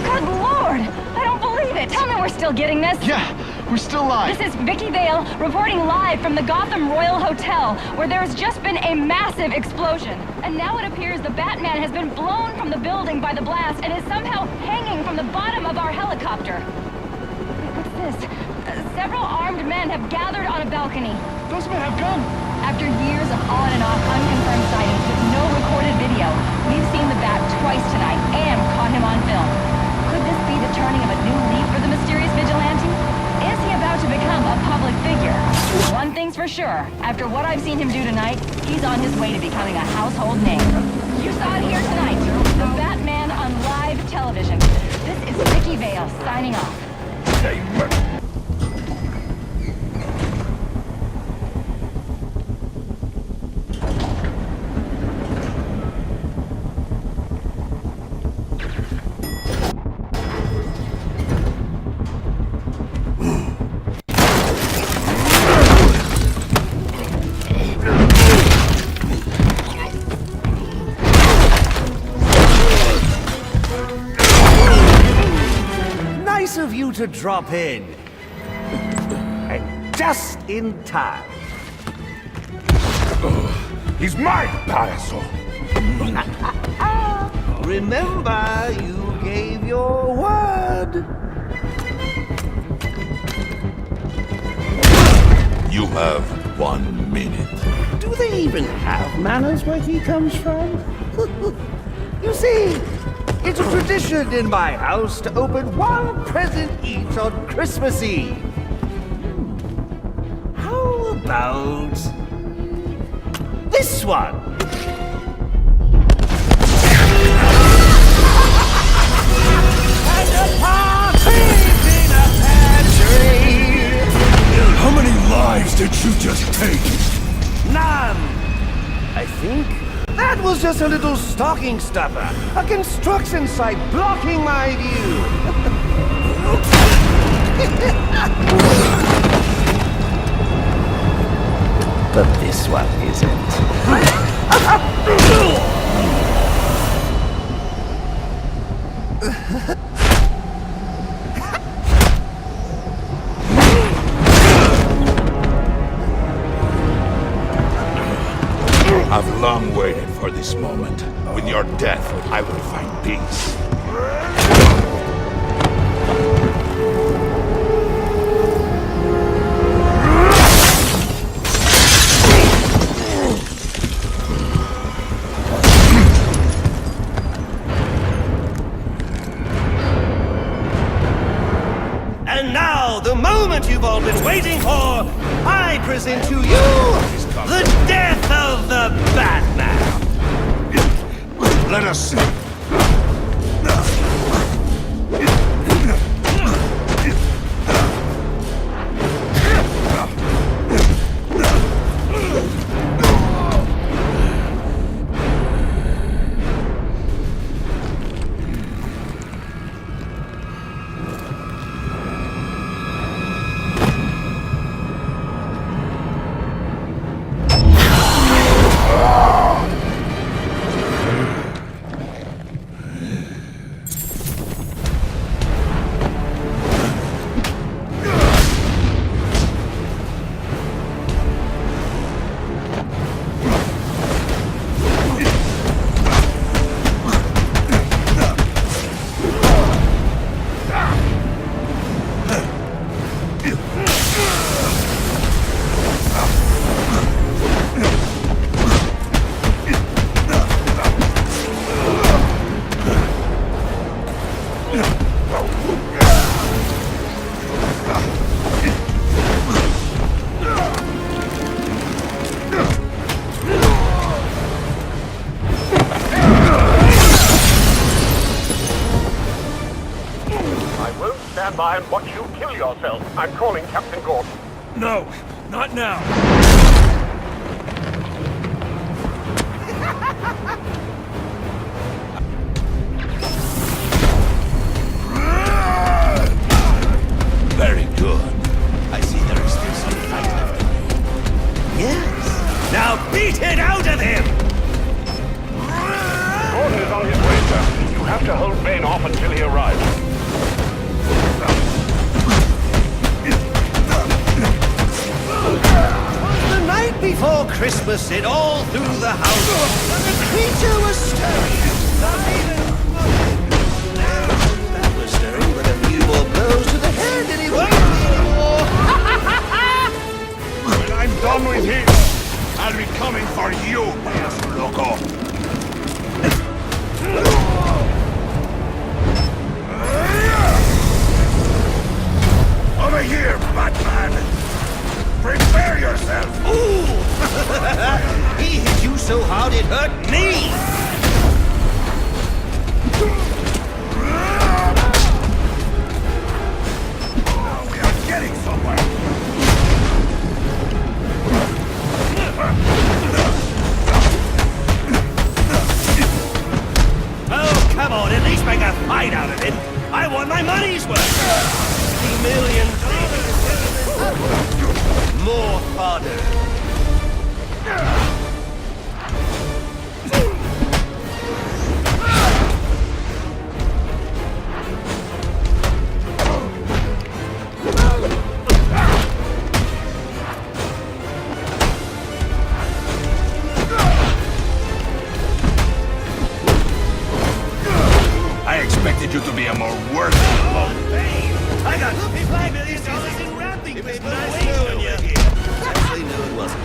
Good Lord! I don't believe it! Tell me we're still getting this! Yeah, we're still live! This is Vicky Vale reporting live from the Gotham Royal Hotel, where there's just been a massive explosion. And now it appears the Batman has been blown from the building by the blast and is somehow hanging from the bottom of our helicopter. What's this? Several armed men have gathered on a balcony. Those men have guns! After years of on and off unconfirmed sightings with no recorded video, we've seen the Bat twice tonight and caught him on film. Could this be the turning of a new leaf for the mysterious vigilante? Is he about to become a public figure? One thing's for sure. After what I've seen him do tonight, he's on his way to becoming a household name. You saw it here tonight. The Batman on live television. This is Vicky Vale signing off. Of you to drop in. And just in time. He's mine, Palazzo! Remember, you gave your word. You have 1 minute. Do they even have manners where he comes from? You see, it's a tradition in my house to open one present each on Christmas Eve. How about this one? And a partridge in a pear tree. How many lives did you just take? None. I think that was just a little stocking stuffer. A construction site blocking my view. But this one isn't. I've long waited for this moment. With your death, I will find peace. And now, the moment you've all been waiting for, I present to you the death of the Batman! Let us see. I'll watch you kill yourself. I'm calling Captain Gordon. No, not now. Very good. I see there is still some fight left in you. Yes. Now beat it out of him! Gordon is on his way, sir. You have to hold Bane off until he arrives. The night before Christmas, it all through the house. The creature was stirring. That was stirring, but a few more blows to the head and he won't be anymore. When I'm done with him, I'll be coming for you, Master Loco. Over here, Batman! Prepare yourself! Ooh! He hit you so hard it hurt me! Oh, we are getting somewhere! Oh, come on, at least make a fight out of it! I want my money's worth! $50 million! More fodder! I expected you to be a more worthy I got $55 million in wrapping paper. It was nice knowing you. Actually, no, it wasn't.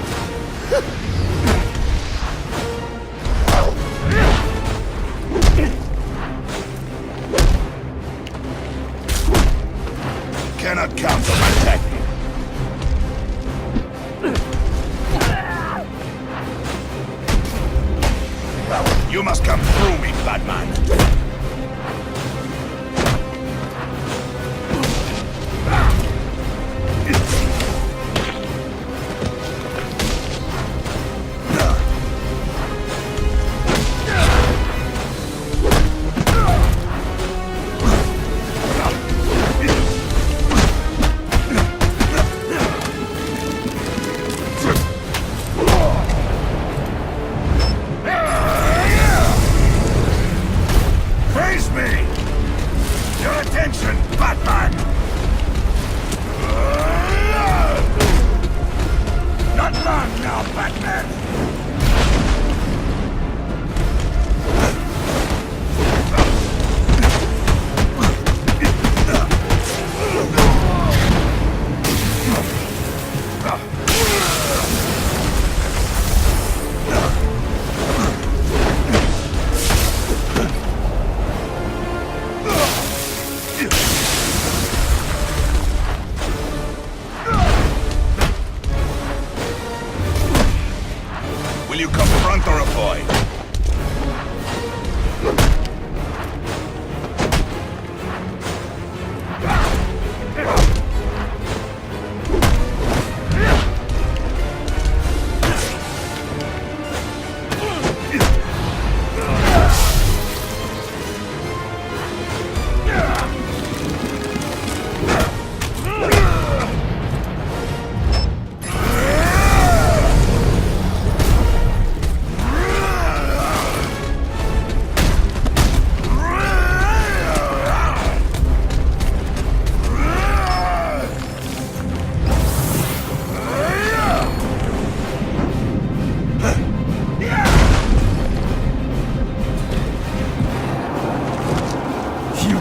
Cannot count on my tactic. You must come through me, Batman. Face me! Your attention, Batman! Not long now, Batman! Will you confront or avoid?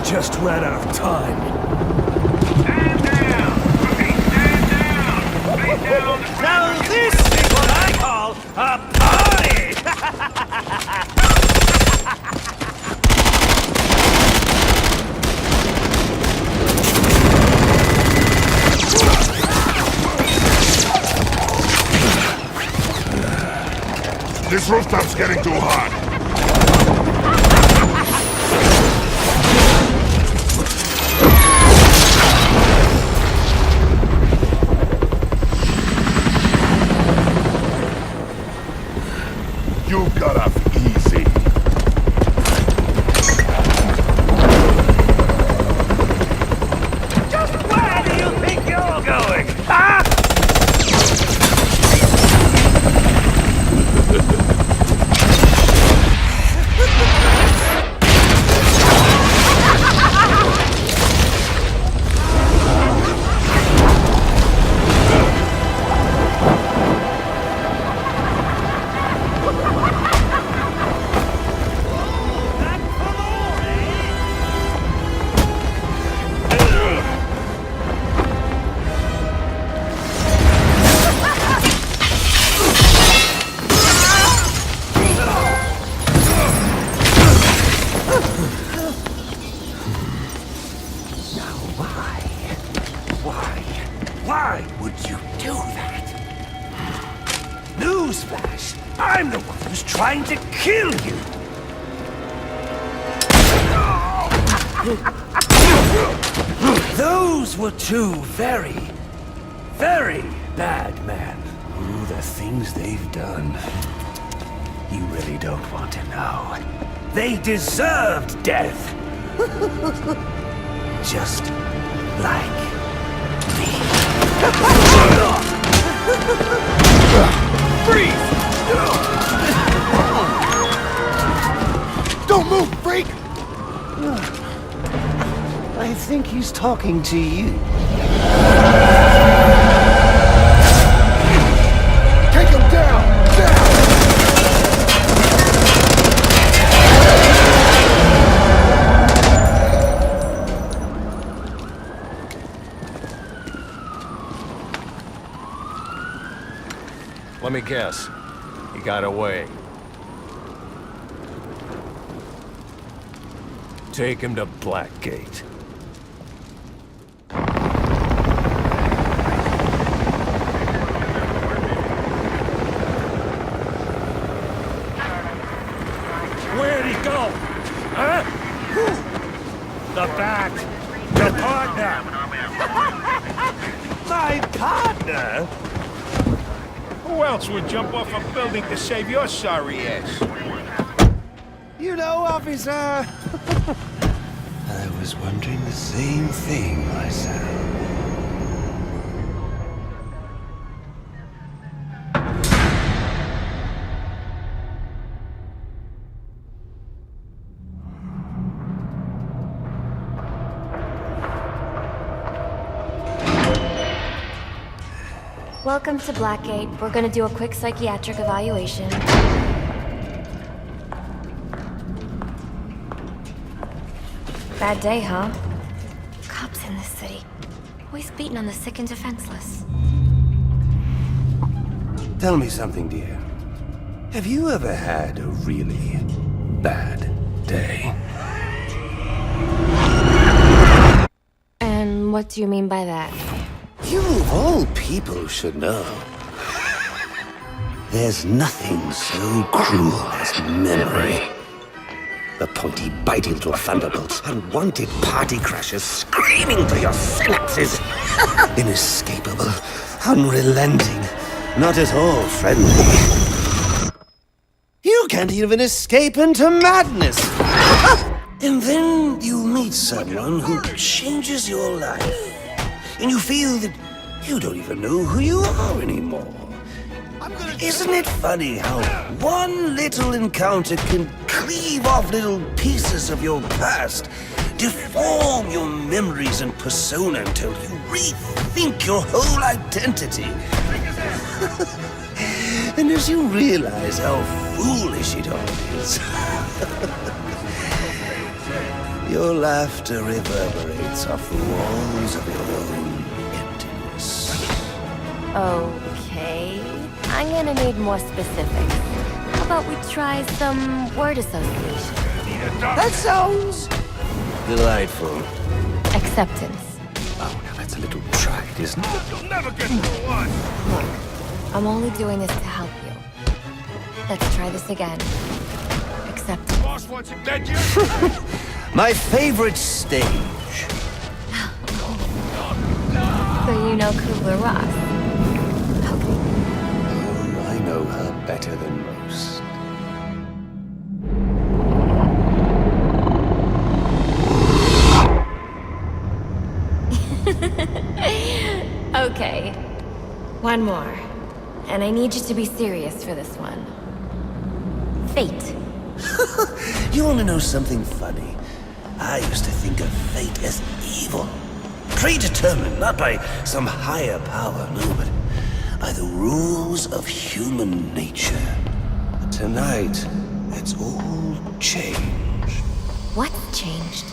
Just ran out of time. Now this is what I call a party! This rooftop's getting too hot. Why would you do that? Newsflash! I'm the one who's trying to kill you! Those were two very, very bad men. Ooh, the things they've done. You really don't want to know. They deserved death. Just like me. Freeze! Don't move, freak! I think he's talking to you. Take him down! Let me guess. He got away. Take him to Blackgate. Where'd he go? Huh? The Bat. Your partner. My partner? Who else would jump off a building to save your sorry ass? You know, officer. I was wondering the same thing myself. Welcome to Blackgate. We're gonna do a quick psychiatric evaluation. Bad day, huh? Cops in this city. Always beating on the sick and defenseless. Tell me something, dear. Have you ever had a really bad day? And what do you mean by that? You of all people should know. There's nothing so cruel as memory. The pointy biting little thunderbolts, unwanted party crashers screaming through your synapses. Inescapable, unrelenting, not at all friendly. You can't even escape into madness. And then you meet someone who changes your life. And you feel that you don't even know who you are anymore. Isn't it funny how one little encounter can cleave off little pieces of your past, deform your memories and persona until you rethink your whole identity? And as you realize how foolish it all is, your laughter reverberates off the walls of your own emptiness. Okay. I'm gonna need more specifics. How about we try some word association? That sounds delightful. Acceptance. Oh, now that's a little trite, isn't it? You'll never get through one! Look, I'm only doing this to help you. Let's try this again. Acceptance. Boss wants him dead yet? My favorite stage. So you know Kubler-Ross? I know her better than most. Okay. One more. And I need you to be serious for this one. Fate. You want to know something funny? I used to think of fate as evil. Predetermined, not by some higher power, no, but by the rules of human nature. But tonight, that's all changed. What changed?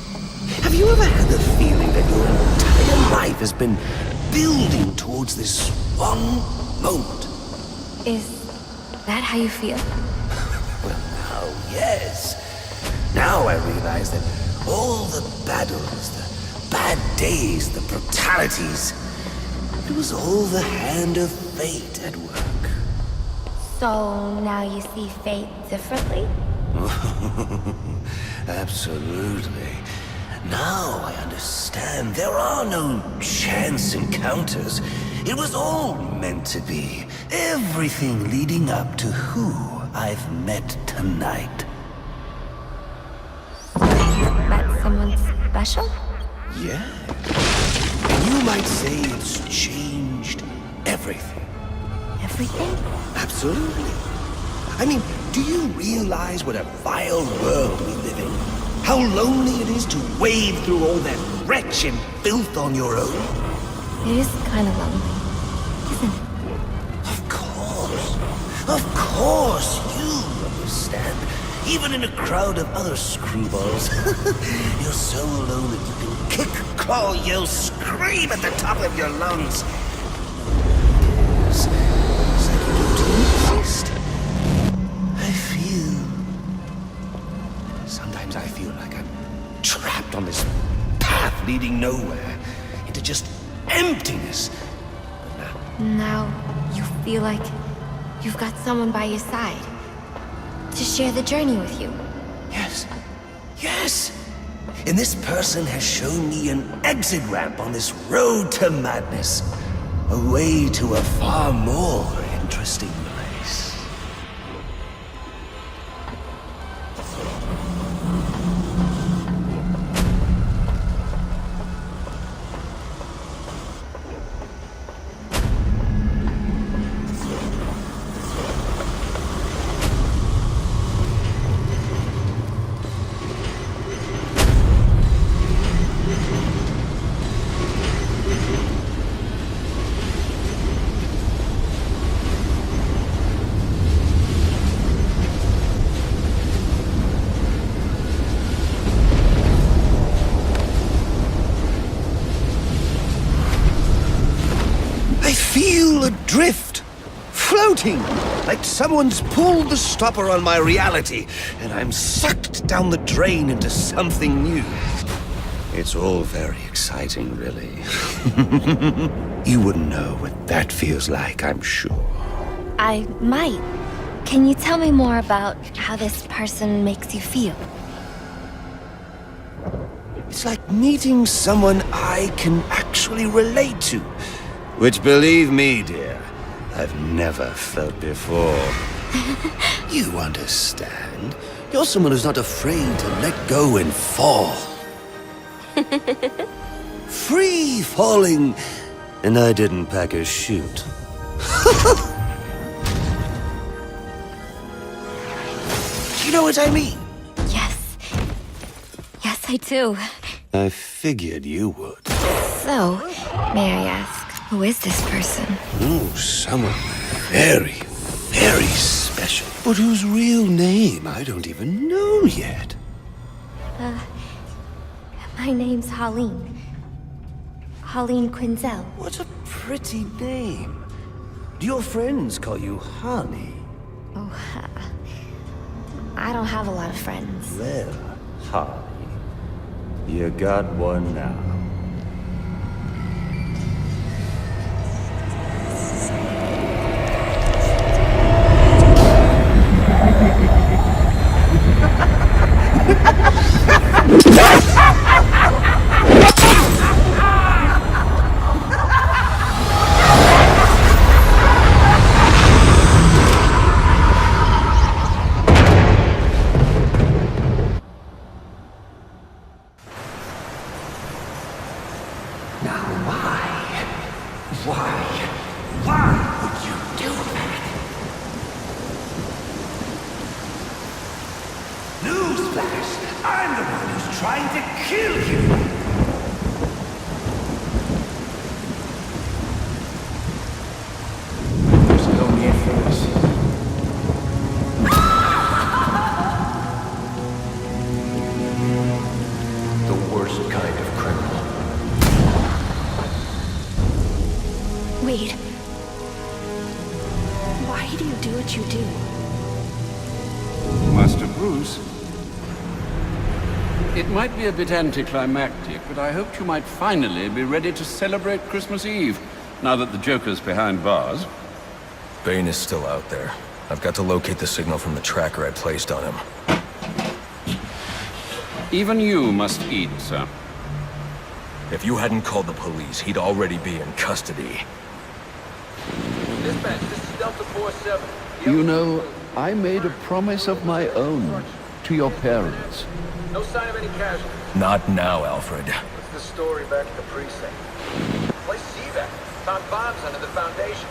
Have you ever had the feeling that your entire life has been building towards this one moment? Is that how you feel? Well, now, yes. Now I realize that all the battles, the bad days, the brutalities, It was all the hand of fate at work. So now you see fate differently? Absolutely. Now I understand. There are no chance encounters. It was all meant to be. Everything leading up to who I've met tonight. Met someone special? Yeah. And you might say it's changed everything. Everything? Absolutely. I mean, do you realize what a vile world we live in? How lonely it is to wade through all that wretch and filth on your own? It is kind of lonely, isn't it? Of course, you understand. Even in a crowd of other screwballs. You're so alone that you can kick, claw, yell, scream at the top of your lungs. It's like you don't exist. Sometimes I feel like I'm trapped on this path leading nowhere, into just emptiness. Now you feel like you've got someone by your side to share the journey with you. Yes. Yes! And this person has shown me an exit ramp on this road to madness. A way to a far more interesting place. Adrift, floating, like someone's pulled the stopper on my reality, and I'm sucked down the drain into something new. It's all very exciting, really. You wouldn't know what that feels like, I'm sure. I might. Can you tell me more about how this person makes you feel? It's like meeting someone I can actually relate to. Which, believe me, dear, I've never felt before. You understand. You're someone who's not afraid to let go and fall. Free falling, and I didn't pack a chute. You know what I mean? Yes. Yes, I do. I figured you would. So, may I ask, who is this person? Oh, someone very, very special. But whose real name I don't even know yet. My name's Holleen. Holleen Quinzel. What a pretty name. Do your friends call you Holly? Oh, I don't have a lot of friends. Well, Holly, you got one now. It might be a bit anticlimactic, but I hoped you might finally be ready to celebrate Christmas Eve. now that the Joker's behind bars. Bane is still out there. I've got to locate the signal from the tracker I placed on him. Even you must eat, sir. If you hadn't called the police, he'd already be in custody. Dispatch, this is Delta 47. You know, I made a promise of my own to your parents. No sign of any casualties. Not now, Alfred. What's the story back at the precinct? Place CVAC. Found bombs under the foundation.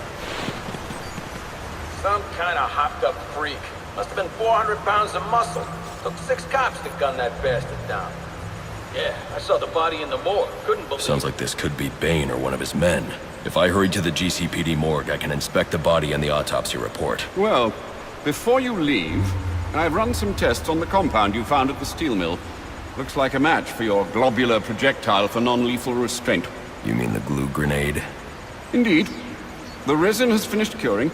Some kind of hopped-up freak. Must have been 400 pounds of muscle. Took 6 cops to gun that bastard down. Yeah, I saw the body in the morgue. Couldn't believe Sounds like this could be Bane or one of his men. If I hurry to the GCPD morgue, I can inspect the body and the autopsy report. Well, before you leave, I've run some tests on the compound you found at the steel mill. Looks like a match for your globular projectile for non-lethal restraint. You mean the glue grenade? Indeed. The resin has finished curing.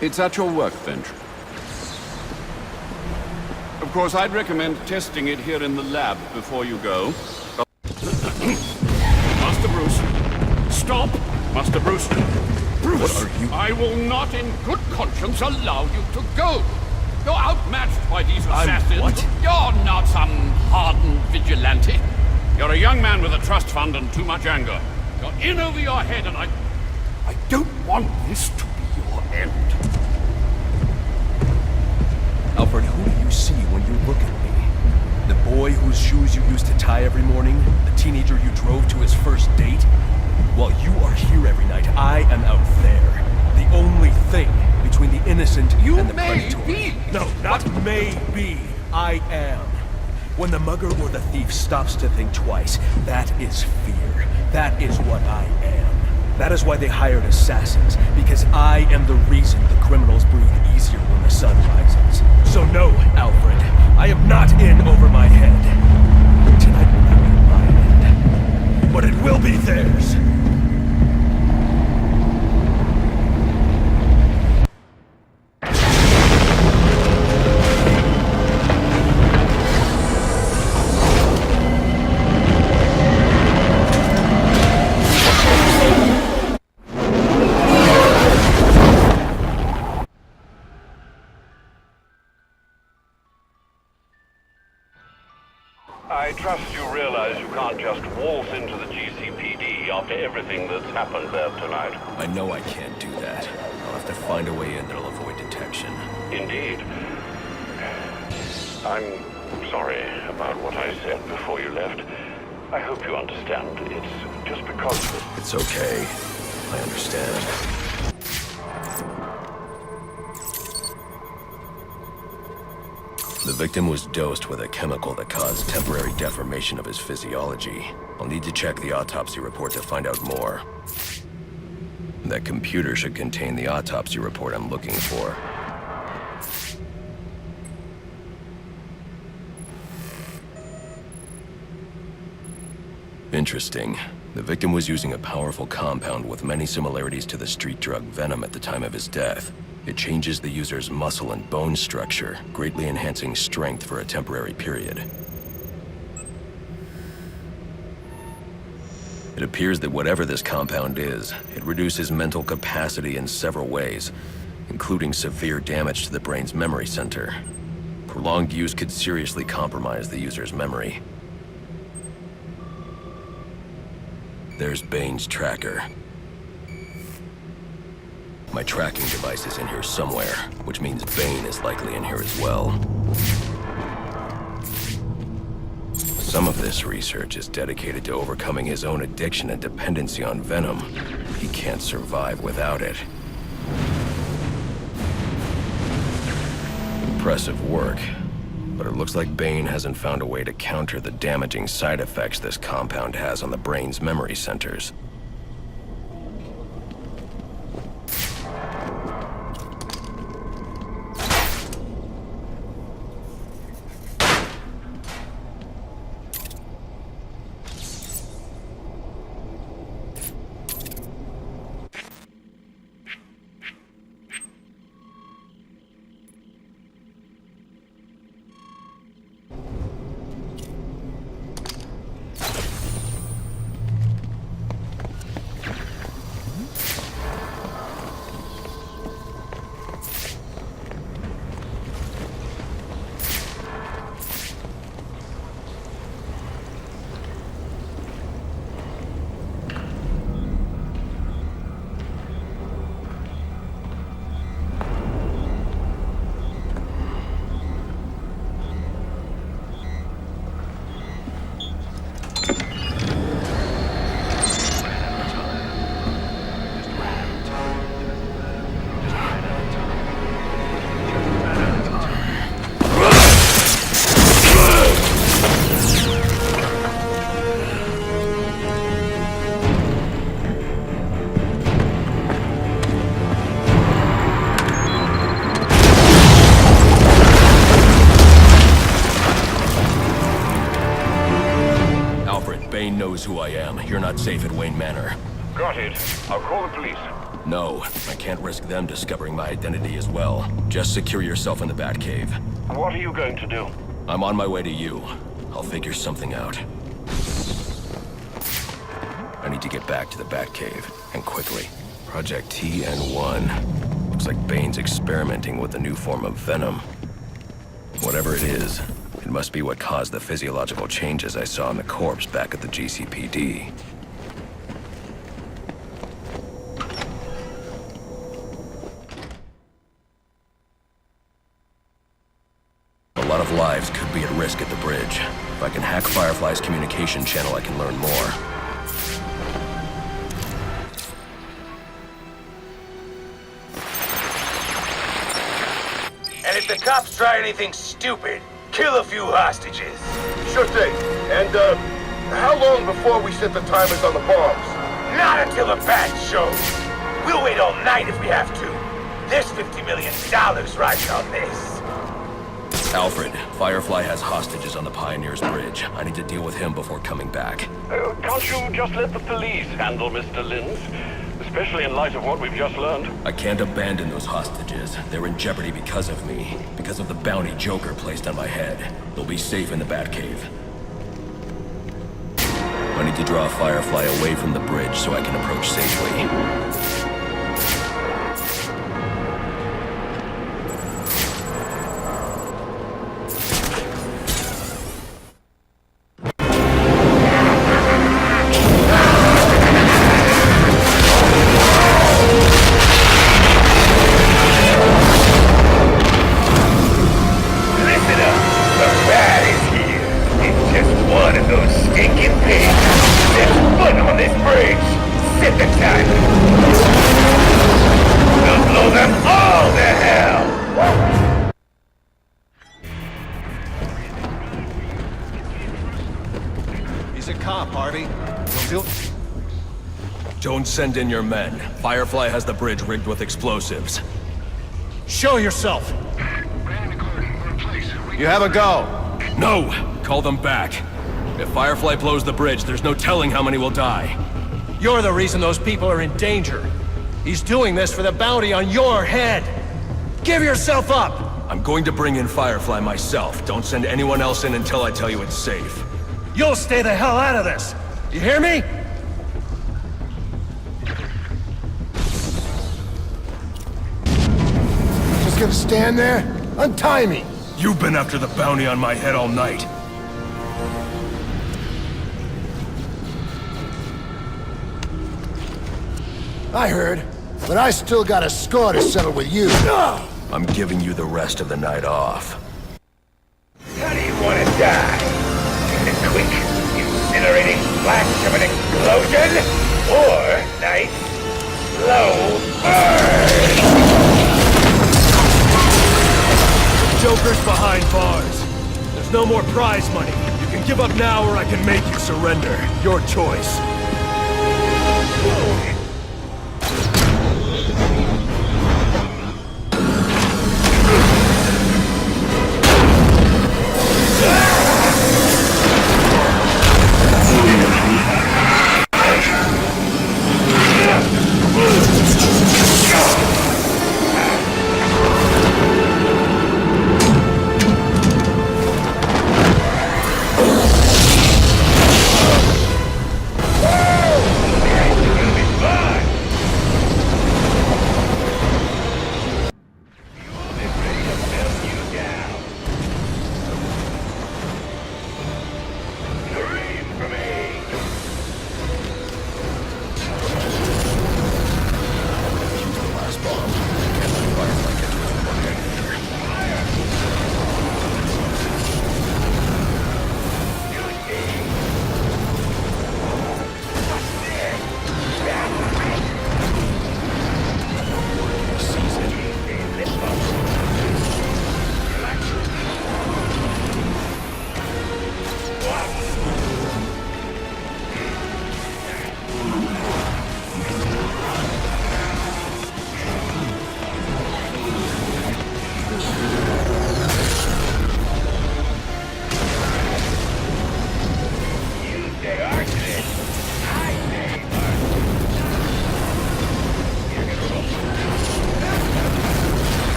It's at your workbench. Of course, I'd recommend testing it here in the lab before you go. Master Bruce, stop! Master Bruce! Bruce! What are you? I will not in good conscience allow you to go! You're outmatched by these assassins. What? You're not some hardened vigilante. You're a young man with a trust fund and too much anger. You're in over your head and I don't want this to be your end. Alfred, who do you see when you look at me? The boy whose shoes you used to tie every morning? The teenager you drove to his first date? While you are here every night, I am out there. The only thing between the innocent and the predatory. Be. No, not maybe. I am. When the mugger or the thief stops to think twice, that is fear. That is what I am. That is why they hired assassins, because I am the reason the criminals breathe easier when the sun rises. So no, Alfred, I am not in over my head. Tonight will not be my end, but it will be theirs. I trust you realize you can't just waltz into the GCPD after everything that's happened there tonight. I know I can't do that. I'll have to find a way in that'll avoid detection. Indeed. I'm sorry about what I said before you left. I hope you understand. It's just because... It's okay. I understand. The victim was dosed with a chemical that caused temporary deformation of his physiology. I'll need to check the autopsy report to find out more. That computer should contain the autopsy report I'm looking for. Interesting. The victim was using a powerful compound with many similarities to the street drug Venom at the time of his death. It changes the user's muscle and bone structure, greatly enhancing strength for a temporary period. It appears that whatever this compound is, it reduces mental capacity in several ways, including severe damage to the brain's memory center. Prolonged use could seriously compromise the user's memory. There's Bane's tracker. My tracking device is in here somewhere, which means Bane is likely in here as well. Some of this research is dedicated to overcoming his own addiction and dependency on Venom. He can't survive without it. Impressive work, but it looks like Bane hasn't found a way to counter the damaging side effects this compound has on the brain's memory centers. knows who I am. You're not safe at Wayne Manor. Got it. I'll call the police. No, I can't risk them discovering my identity as well. Just secure yourself in the Batcave. What are you going to do? I'm on my way to you. I'll figure something out. I need to get back to the Batcave, and quickly. Project TN1. Looks like Bane's experimenting with a new form of venom. Whatever it is, it must be what caused the physiological changes I saw in the corpse back at the GCPD. A lot of lives could be at risk at the bridge. If I can hack Firefly's communication channel, I can learn more. And if the cops try anything stupid, kill a few hostages. Sure thing. And, how long before we set the timers on the bombs? Not until the bat shows. We'll wait all night if we have to. There's $50 million riding on this. Alfred, Firefly has hostages on the Pioneers Bridge. I need to deal with him before coming back. Can't you just let the police handle Mr. Linz? Especially in light of what we've just learned. I can't abandon those hostages. They're in jeopardy because of me. Because of the bounty Joker placed on my head. They'll be safe in the Batcave. I need to draw Firefly away from the bridge so I can approach safely. Don't send in your men. Firefly has the bridge rigged with explosives. Show yourself! You have a go. No! Call them back. If Firefly blows the bridge, there's no telling how many will die. You're the reason those people are in danger. He's doing this for the bounty on your head. Give yourself up! I'm going to bring in Firefly myself. Don't send anyone else in until I tell you it's safe. You'll stay the hell out of this! You hear me? Just gonna stand there? Untie me! You've been after the bounty on my head all night. I heard, but I still got a score to settle with you. I'm giving you the rest of the night off. How do you want to die? In a quick, incinerating flash of an explosion? Or nice, slow burn? Joker's behind bars. There's no more prize money. You can give up now or I can make you surrender. Your choice.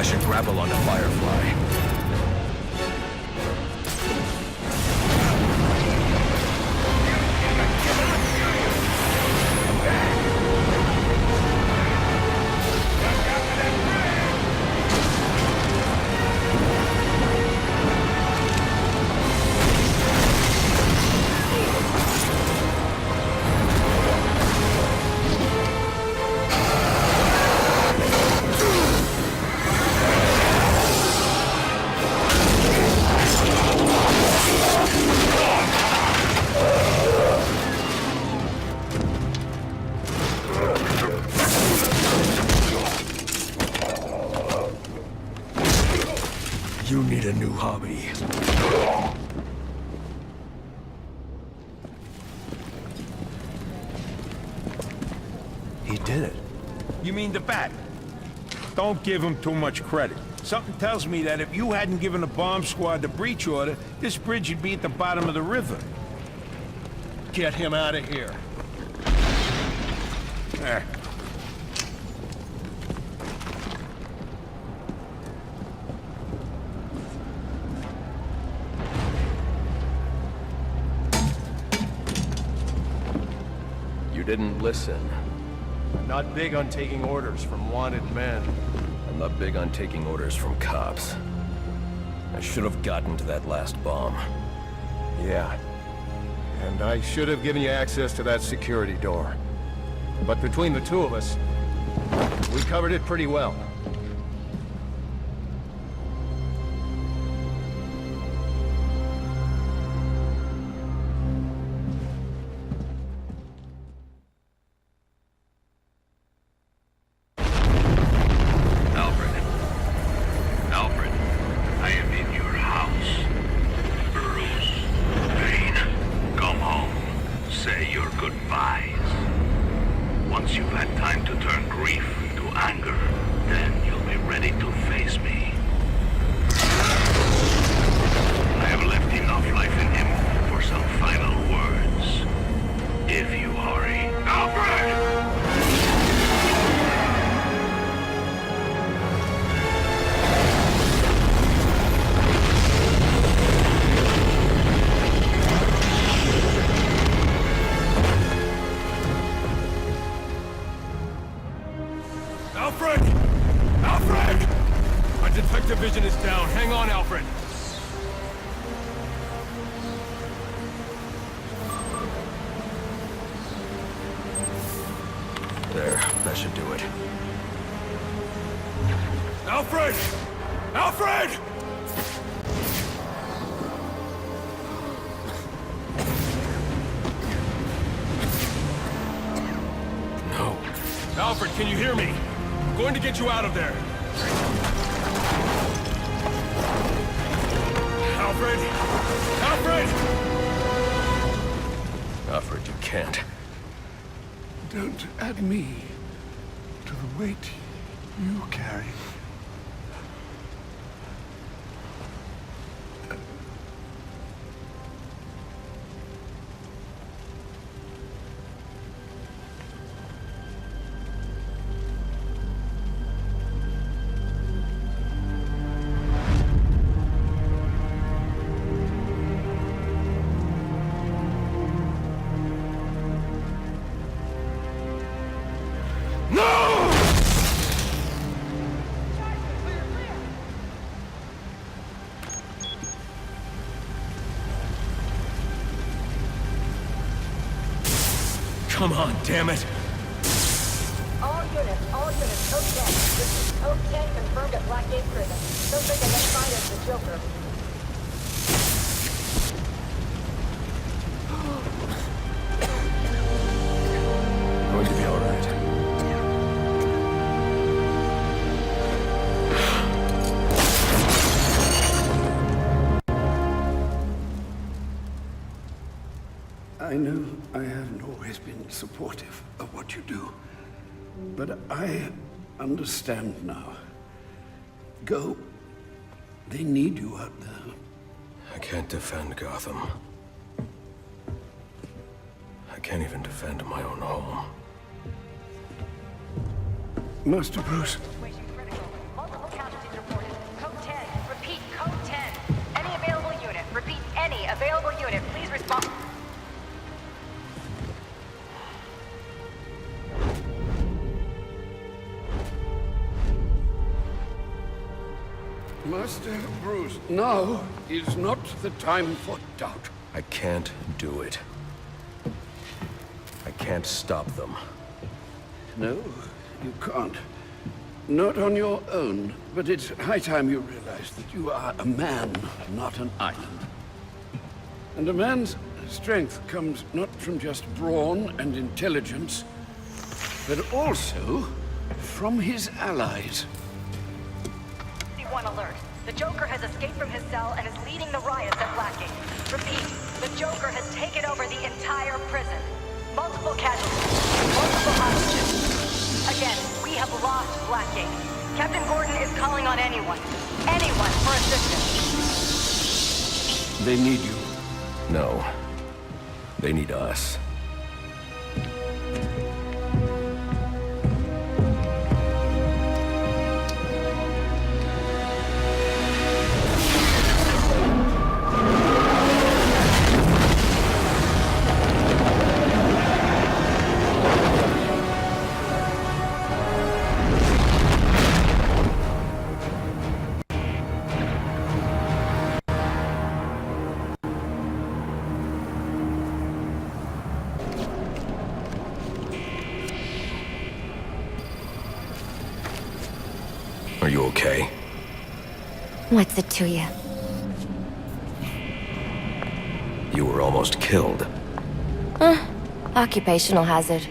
should grapple onto Firefly. You need a new hobby. He did it. You mean the Bat? Don't give him too much credit. Something tells me that if you hadn't given the bomb squad the breach order, this bridge would be at the bottom of the river. Get him out of here. There. You didn't listen. I'm not big on taking orders from wanted men. I'm not big on taking orders from cops. I should have gotten to that last bomb. Yeah. And I should have given you access to that security door. But between the two of us, we covered it pretty well. There, that should do it. Alfred! Alfred! No. Alfred, can you hear me? I'm going to get you out of there. Alfred! Alfred! Alfred, you can't. Don't add me to the weight you carry. Come on, damn it! All units, code 10. This is code 10 confirmed at Blackgate Prison. Suspect identified as the Joker. Going to be all right. I know I haven't always been supportive of what you do, but I understand now. Go. They need you out there. I can't defend Gotham. I can't even defend my own home. Master Bruce. Multiple casualties Master Bruce, now is not the time for doubt. I can't do it. I can't stop them. No, you can't. Not on your own, but it's high time you realize that you are a man, not an island. And a man's strength comes not from just brawn and intelligence, but also from his allies. One alert. The Joker has escaped from his cell and is leading the riots at Blackgate. Repeat, the Joker has taken over the entire prison. Multiple casualties, multiple hostages. Again, we have lost Blackgate. Captain Gordon is calling on anyone for assistance. They need you. No. They need us. Are you okay? What's it to you? You were almost killed. Occupational hazard.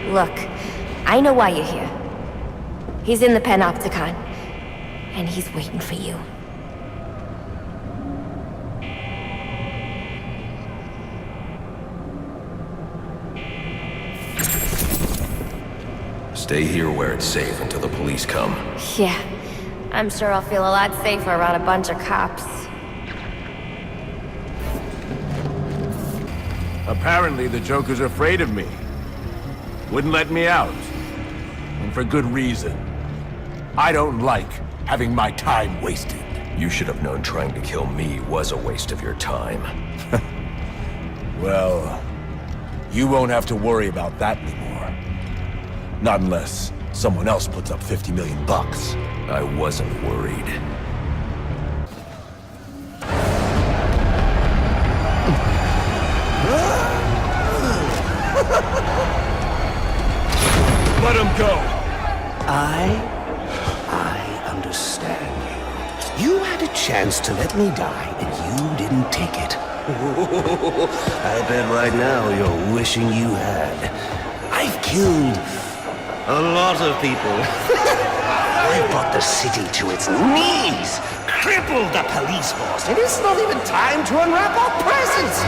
Look, I know why you're here. He's in the Panopticon, and he's waiting for you. Stay here where it's safe until the police come. Yeah, I'm sure I'll feel a lot safer around a bunch of cops. Apparently the Joker's afraid of me. Wouldn't let me out. And for good reason. I don't like having my time wasted. You should have known trying to kill me was a waste of your time. Well, you won't have to worry about that anymore. Not unless someone else puts up 50 million bucks. I wasn't worried. Let him go! I understand you. You had a chance to let me die, and you didn't take it. I bet right now you're wishing you had. I've killed a lot of people. I brought the city to its knees, crippled the police force, and it's not even time to unwrap our presents.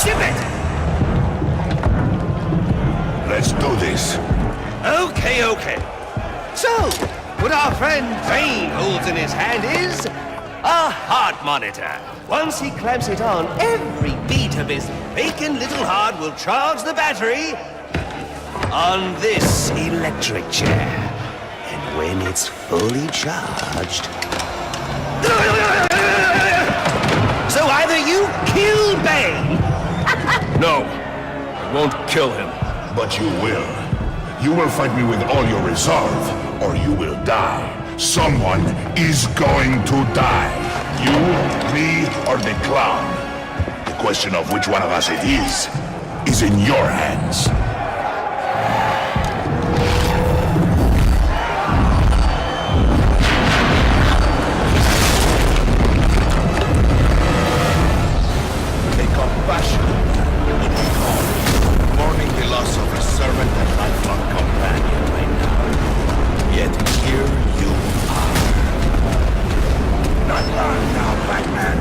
Chip it! Let's do this. Okay. So, what our friend Bane holds in his hand is a heart monitor. Once he clamps it on, every beat of his bacon little heart will charge the battery on this electric chair. And when it's fully charged... So either you kill Bane... No, I won't kill him. But you will. You will fight me with all your resolve, or you will die. Someone is going to die. You, me, or the clown. The question of which one of us it is in your hands. A compassion would be called mourning the loss of a servant and lifelong companion right now. Yet here you are. Not long now, Batman.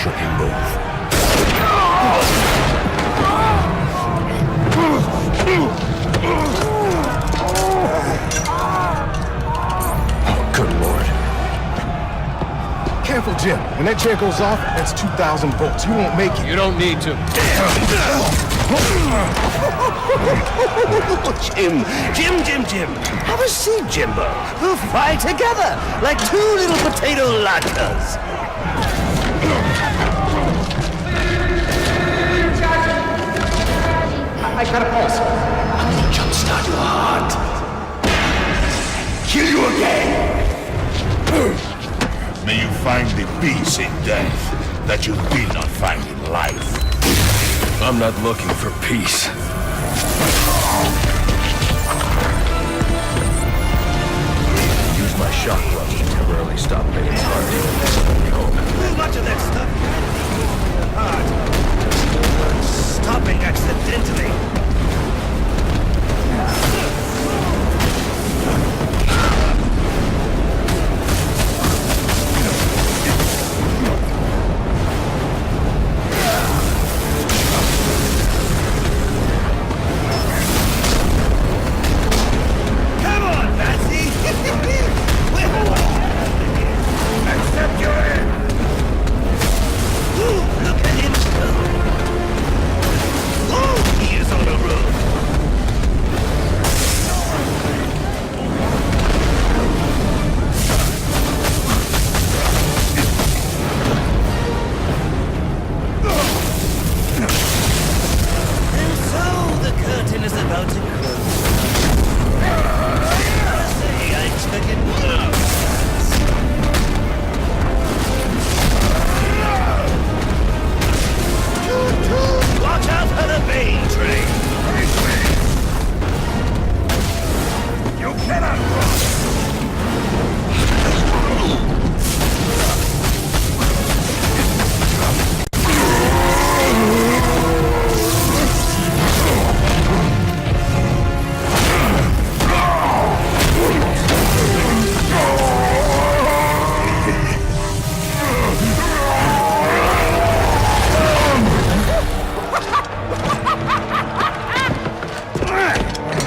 tricky move. Oh, good lord. Careful, Jim. When that chair goes off, that's 2,000 volts. You won't make it. You don't need to. Jim. Have a seat, Jimbo. We'll fly together like two little potato latkes. I got a pulse. I'm gonna jumpstart your heart. Kill you again. May you find the peace in death that you did not find in life. I'm not looking for peace. Use my shock gloves to temporarily stop Bane's heart. Too much of that stuff. Heart. Stopping accidentally. Accept your end! Look at him go! He is on the road! And so the curtain is about to close. I expected more. Watch out for the Bane train! You cannot run!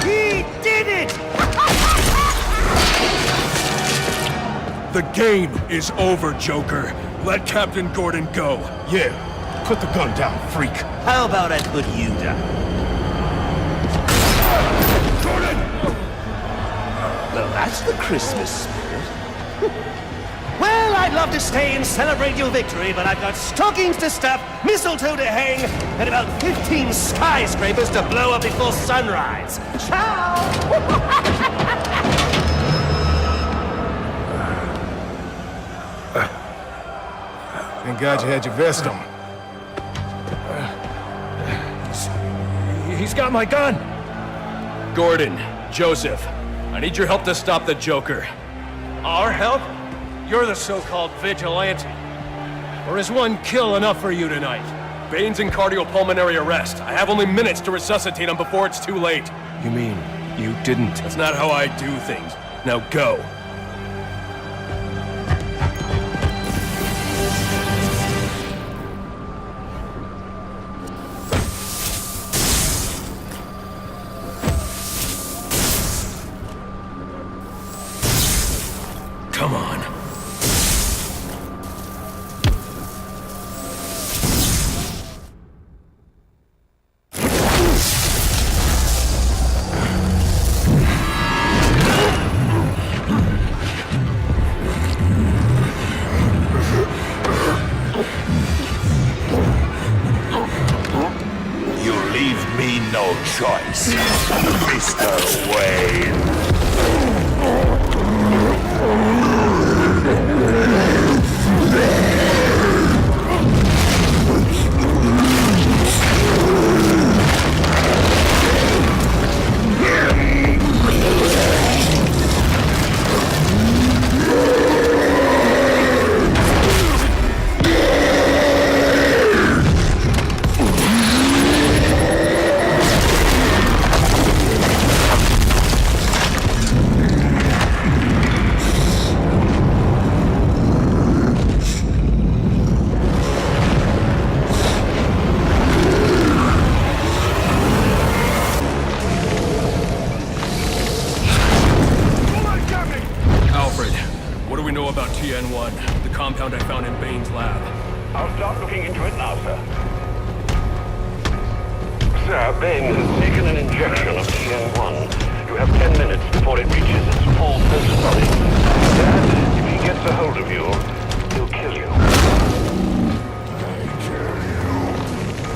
He did it! The game is over, Joker. Let Captain Gordon go. Yeah. Put the gun down, freak. How about I put you down? Gordon! Well, that's the Christmas spirit. Well, I'd love to stay and celebrate your victory, but I've got stockings to stuff, mistletoe to hang, and about 15 skyscrapers to blow up before sunrise. Ciao! Thank God you had your vest on. He's got my gun! Gordon, Joseph, I need your help to stop the Joker. Our help? You're the so-called vigilante. Or is one kill enough for you tonight? Bane's in cardiopulmonary arrest. I have only minutes to resuscitate him before it's too late. You mean you didn't? That's not how I do things. Now go. Come on. You leave me no choice, Mr. Wayne. one. The compound I found in Bane's lab. I'll start looking into it now, sir. Sir, Bane has taken an injection of TN1. You have 10 minutes before it reaches its full dose. Dad, if he gets a hold of you, he'll kill you.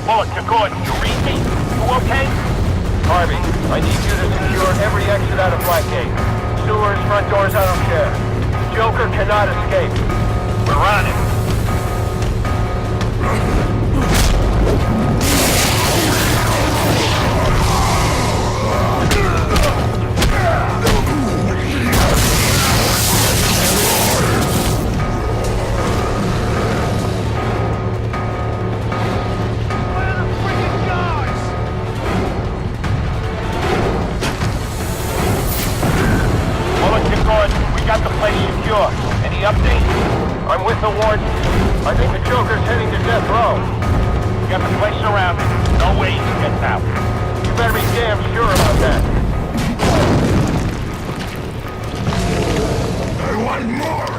Bullet to Gordon, you read me? You okay? Harvey, I need you to secure every exit out of Blackgate. Sewers, front doors, I don't care. The Joker cannot escape. We're on it. Any updates? I'm with the warden. I think the Joker's heading to death row. We got the place surrounded. No way he gets out. You better be damn sure about that. I want more!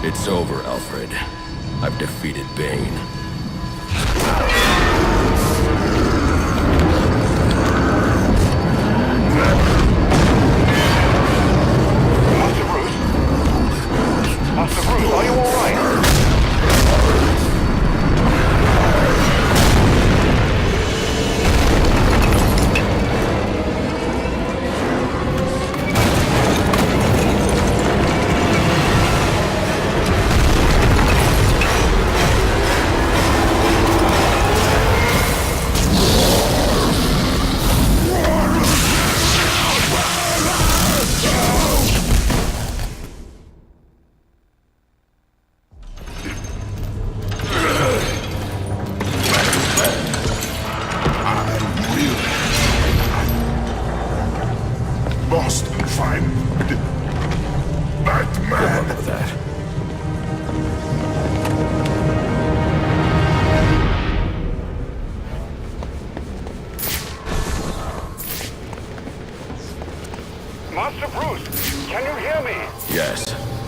It's over, Alfred. I've defeated Bane. Master Bruce, are you all right? Must find Batman. Good luck with that. Master Bruce, can you hear me? Yes.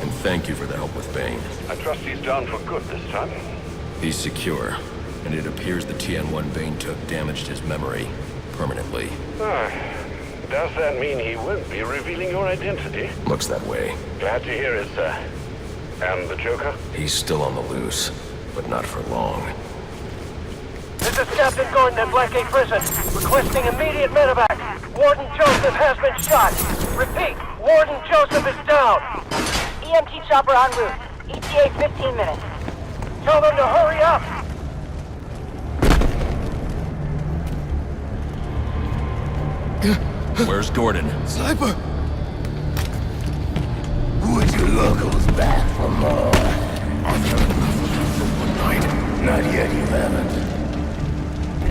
In Thank you for the help with Bane. I trust he's down for good this time. He's secure, and it appears the TN1 Bane took damaged his memory permanently. Does that mean he won't be revealing your identity? Looks that way. Glad to hear it, sir. And the Joker? He's still on the loose, but not for long. This is Captain Gordon at Blackgate Prison, requesting immediate medevac. Warden Joseph has been shot. Repeat, Warden Joseph is down. EMT chopper en route. ETA 15 minutes. Tell them to hurry up. Where's Gordon? Sniper! Would you locals back for more? One night. Not yet, you haven't.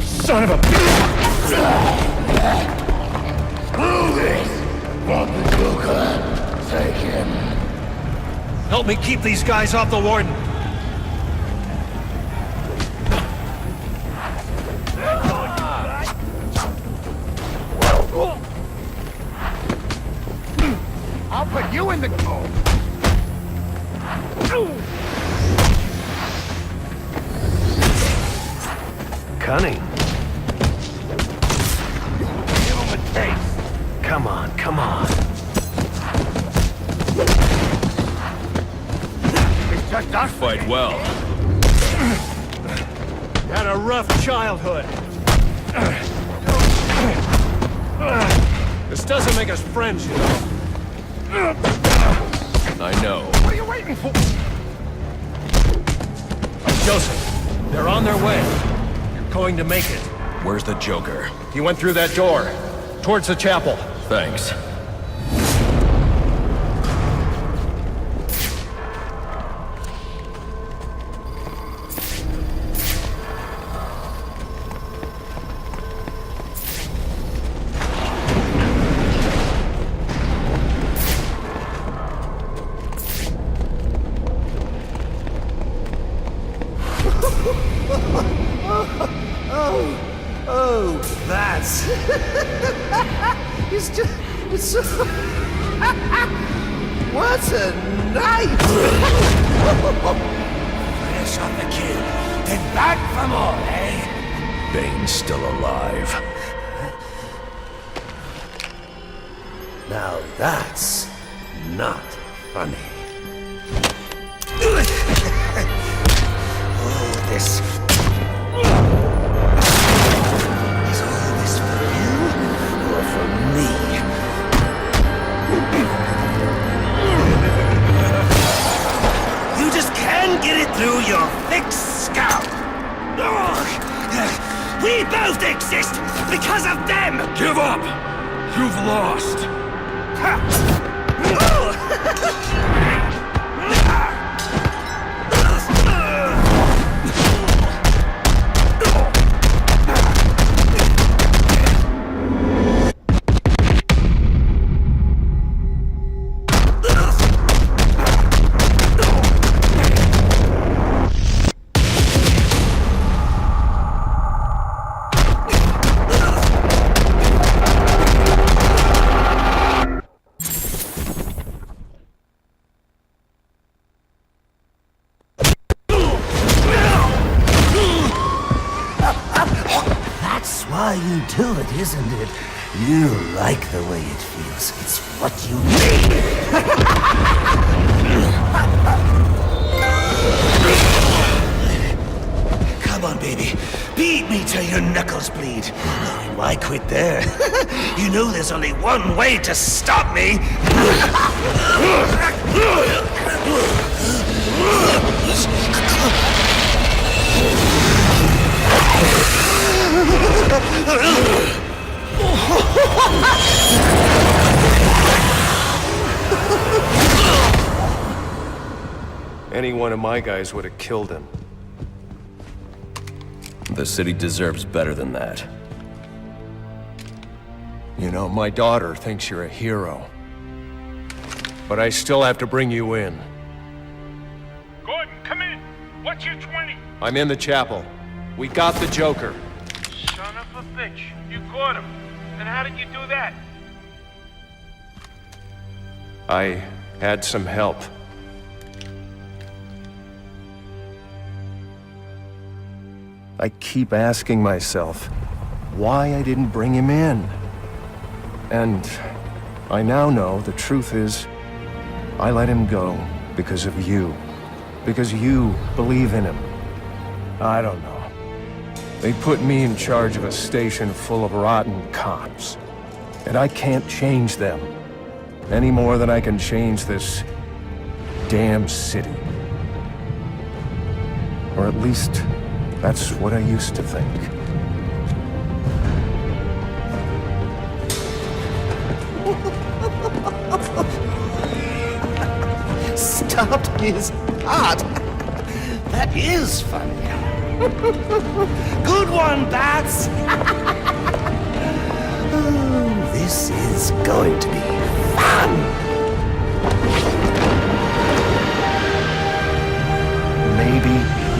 Son of a bitch! Move it! Want the Joker? Take him. Help me keep these guys off the Warden. I'll put you in the cold. Cunning. Give him a taste. Come on, come on. It's just us. Fight well. Had a rough childhood. This doesn't make us friends, you know. I know. What are you waiting for? Joseph, they're on their way. You're going to make it. Where's the Joker? He went through that door, towards the chapel. Thanks. Oh, that's... it's so... What a night! Finish off the kill, then back for more, eh? Bane's still alive. Now that's not funny. Oh, this... Is all this for you, or for me? You just can't get it through your thick scalp! We both exist because of them! Give up! You've lost! Why you do it, isn't it? You like the way it feels. It's what you need. Come on, baby. Beat me till your knuckles bleed. Why quit there? You know there's only one way to stop me. Any one of my guys would have killed him. The city deserves better than that. You know, my daughter thinks you're a hero. But I still have to bring you in. Gordon, come in. What's your 20? I'm in the chapel. We got the Joker. Son of a bitch. You caught him. And how did you do that? I had some help. I keep asking myself why I didn't bring him in. And I now know the truth is, I let him go because of you. Because you believe in him. I don't know. They put me in charge of a station full of rotten cops. And I can't change them. Any more than I can change this damn city. Or at least, that's what I used to think. Stopped his heart. That is funny. Good one, Bats! Oh, this is going to be fun!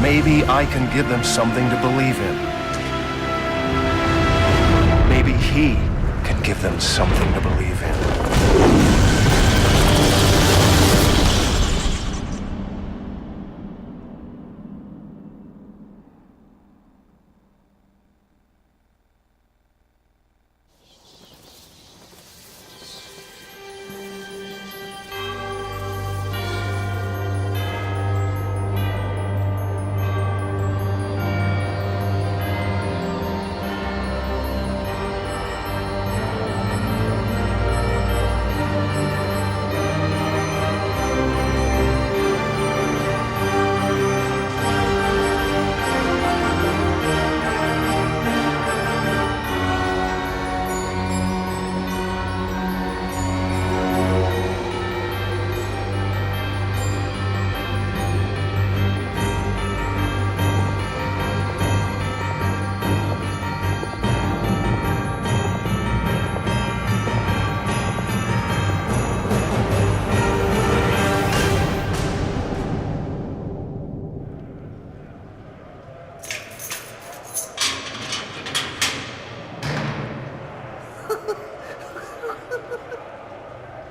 Maybe I can give them something to believe in. Maybe he can give them something to believe in.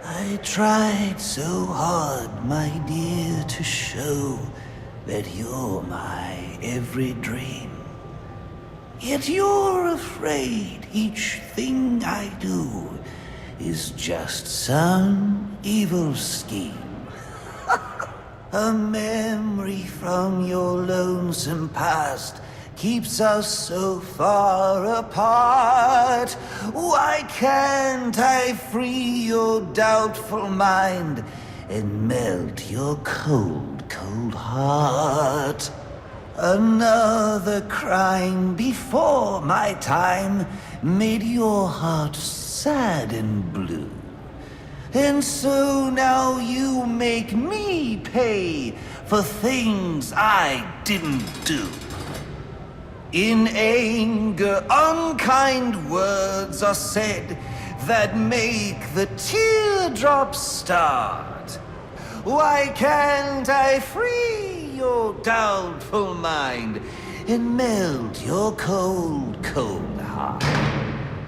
I tried so hard, my dear, to show that you're my every dream. Yet you're afraid each thing I do is just some evil scheme. A memory from your lonesome past keeps us so far apart. Why can't I free your doubtful mind and melt your cold, cold heart? Another crime before my time made your heart sad and blue. And so now you make me pay for things I didn't do. In anger, unkind words are said that make the teardrops start. Why can't I free your doubtful mind and melt your cold, cold heart?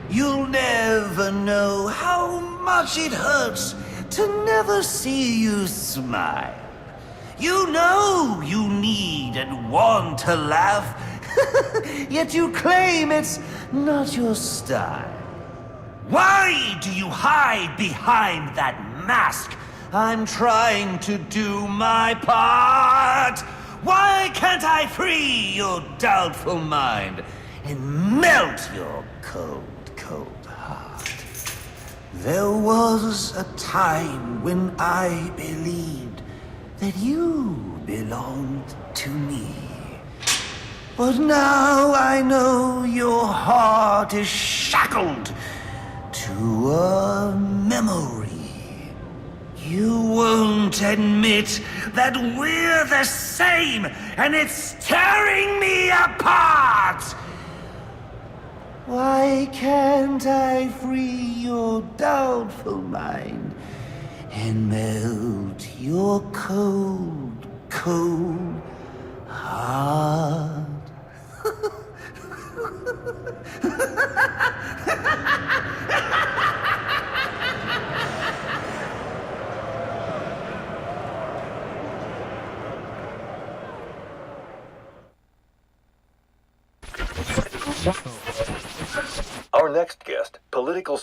You'll never know how much it hurts to never see you smile. You know you need and want to laugh, yet you claim it's not your style. Why do you hide behind that mask? I'm trying to do my part. Why can't I free your doubtful mind and melt your cold, cold heart? There was a time when I believed that you belonged to me. But now I know your heart is shackled to a memory. You won't admit that we're the same, and it's tearing me apart! Why can't I free your doubtful mind and melt your cold, cold heart?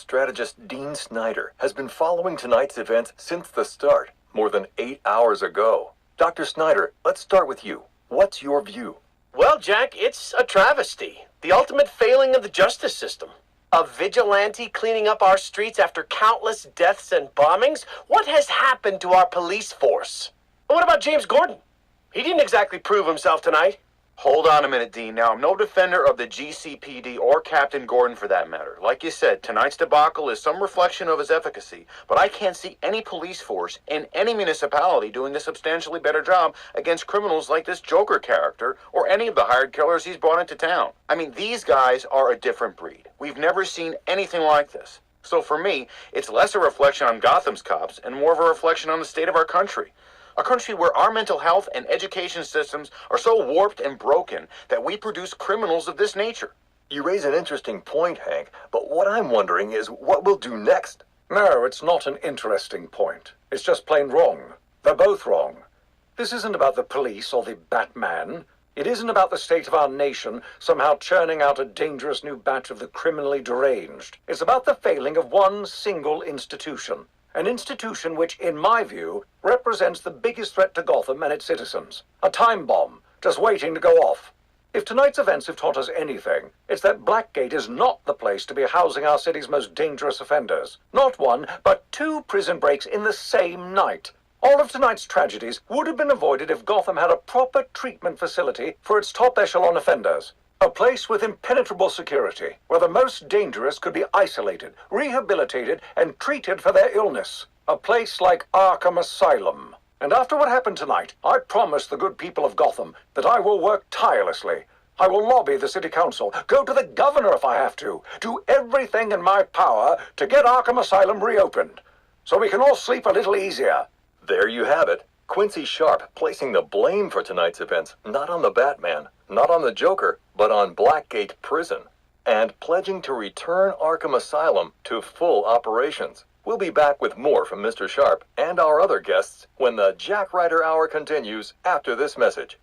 strategist Dean Snyder has been following tonight's events since the start, more than 8 hours ago. Dr. Snyder, let's start with you. What's your view? Well, Jack, it's a travesty. The ultimate failing of the justice system. A vigilante cleaning up our streets after countless deaths and bombings? What has happened to our police force? And what about James Gordon? He didn't exactly prove himself tonight. Hold on a minute, Dean. Now, I'm no defender of the GCPD or Captain Gordon for that matter. Like you said, tonight's debacle is some reflection of his efficacy, but I can't see any police force in any municipality doing a substantially better job against criminals like this Joker character or any of the hired killers he's brought into town. I mean, these guys are a different breed. We've never seen anything like this. So for me, it's less a reflection on Gotham's cops and more of a reflection on the state of our country. A country where our mental health and education systems are so warped and broken that we produce criminals of this nature. You raise an interesting point, Hank, but what I'm wondering is what we'll do next. No, it's not an interesting point. It's just plain wrong. They're both wrong. This isn't about the police or the Batman. It isn't about the state of our nation somehow churning out a dangerous new batch of the criminally deranged. It's about the failing of one single institution. An institution which, in my view, represents the biggest threat to Gotham and its citizens. A time bomb, just waiting to go off. If tonight's events have taught us anything, it's that Blackgate is not the place to be housing our city's most dangerous offenders. Not one, but 2 prison breaks in the same night. All of tonight's tragedies would have been avoided if Gotham had a proper treatment facility for its top echelon offenders. A place with impenetrable security, where the most dangerous could be isolated, rehabilitated, and treated for their illness. A place like Arkham Asylum. And after what happened tonight, I promise the good people of Gotham that I will work tirelessly. I will lobby the city council, go to the governor if I have to, do everything in my power to get Arkham Asylum reopened, so we can all sleep a little easier. There you have it. Quincy Sharp placing the blame for tonight's events not on the Batman, not on the Joker, but on Blackgate Prison, and pledging to return Arkham Asylum to full operations. We'll be back with more from Mr. Sharp and our other guests when the Jack Ryder Hour continues after this message.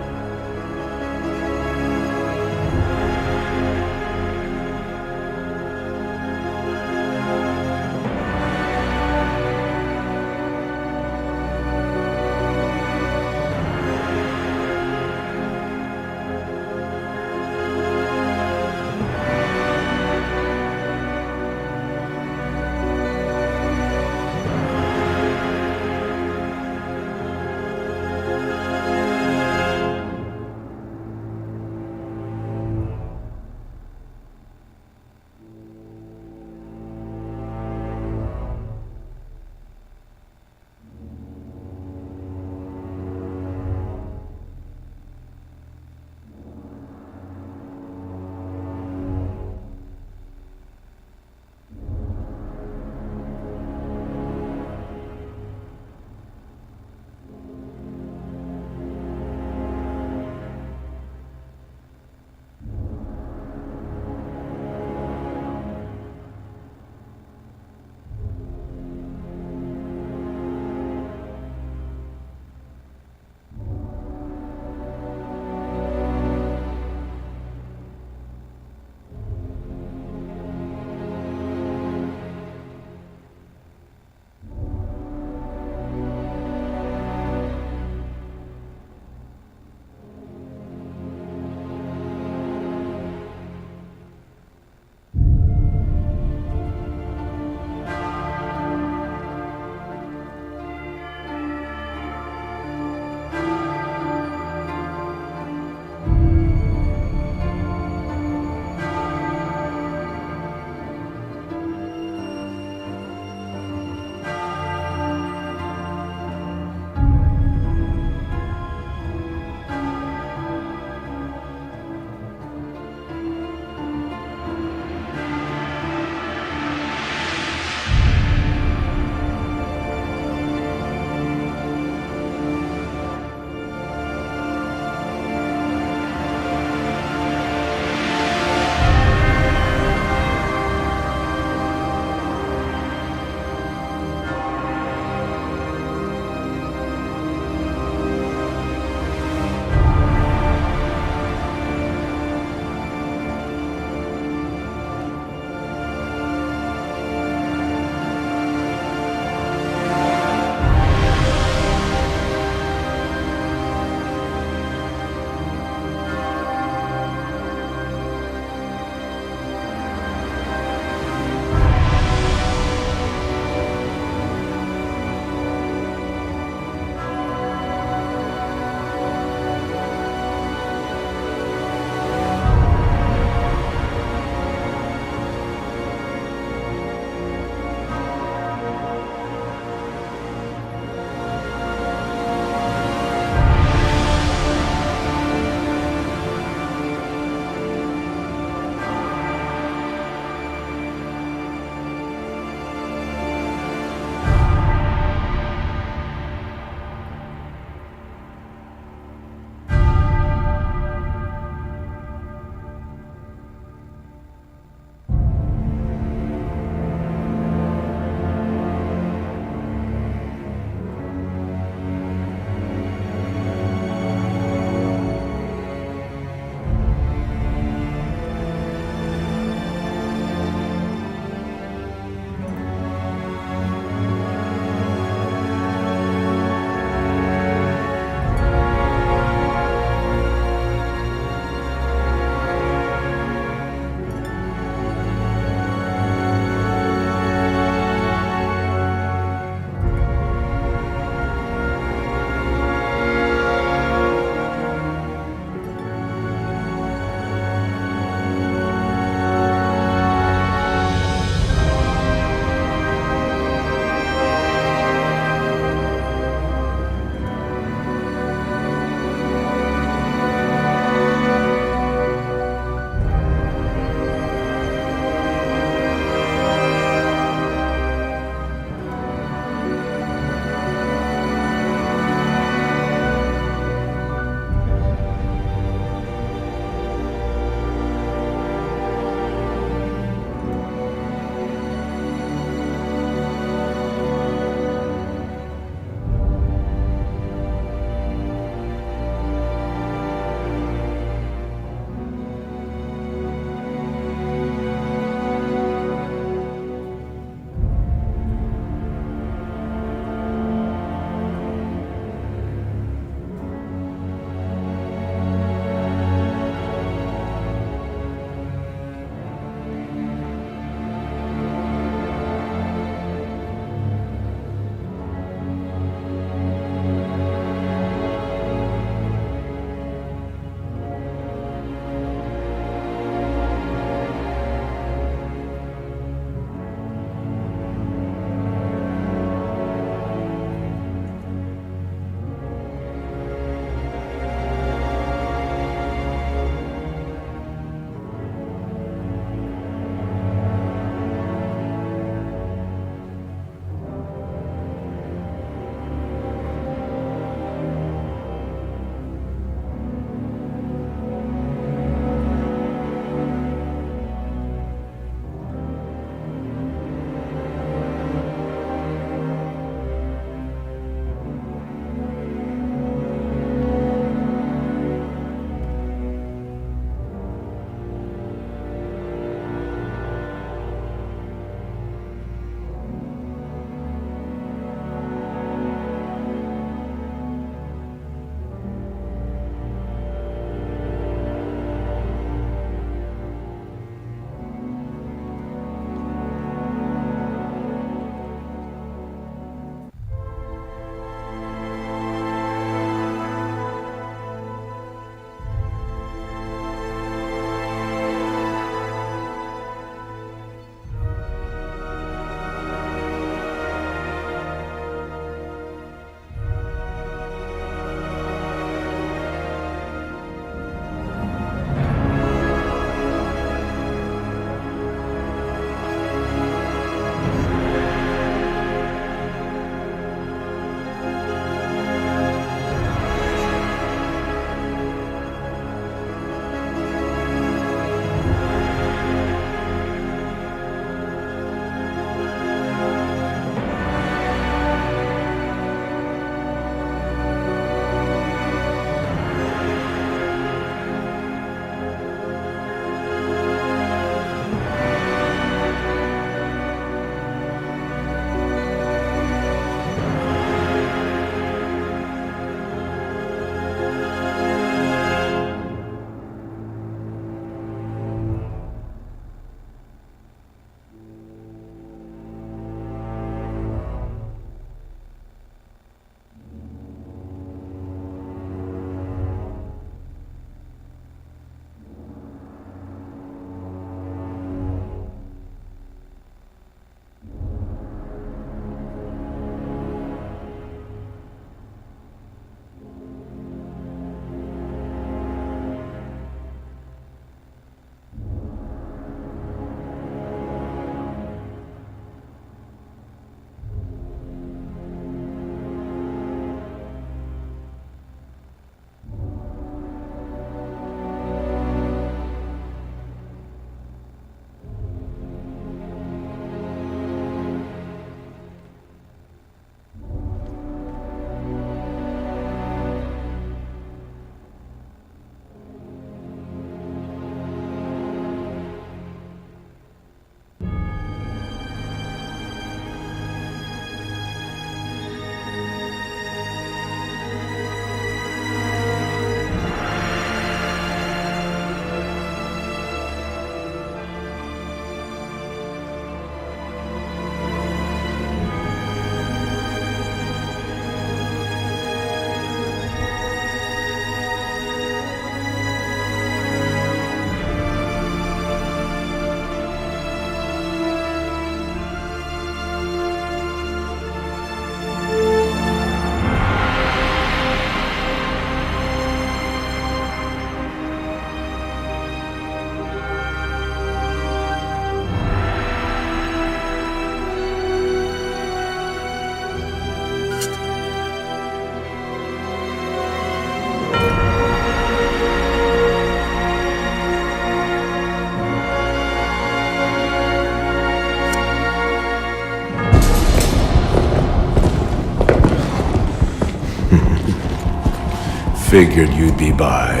figured you'd be by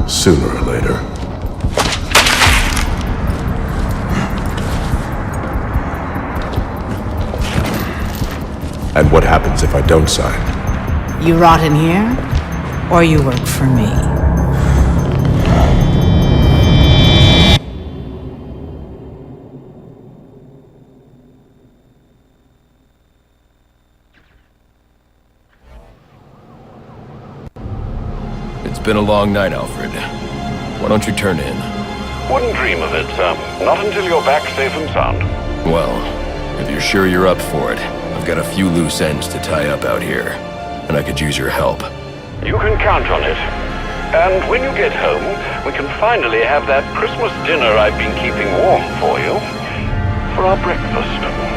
sooner or later. And what happens if I don't sign? You rot in here, or you work for me? It's been a long night, Alfred. Why don't you turn in? Wouldn't dream of it, sir. Not until you're back safe and sound. Well, if you're sure you're up for it, I've got a few loose ends to tie up out here, and I could use your help. You can count on it. And when you get home, we can finally have that Christmas dinner I've been keeping warm for you. For our breakfast.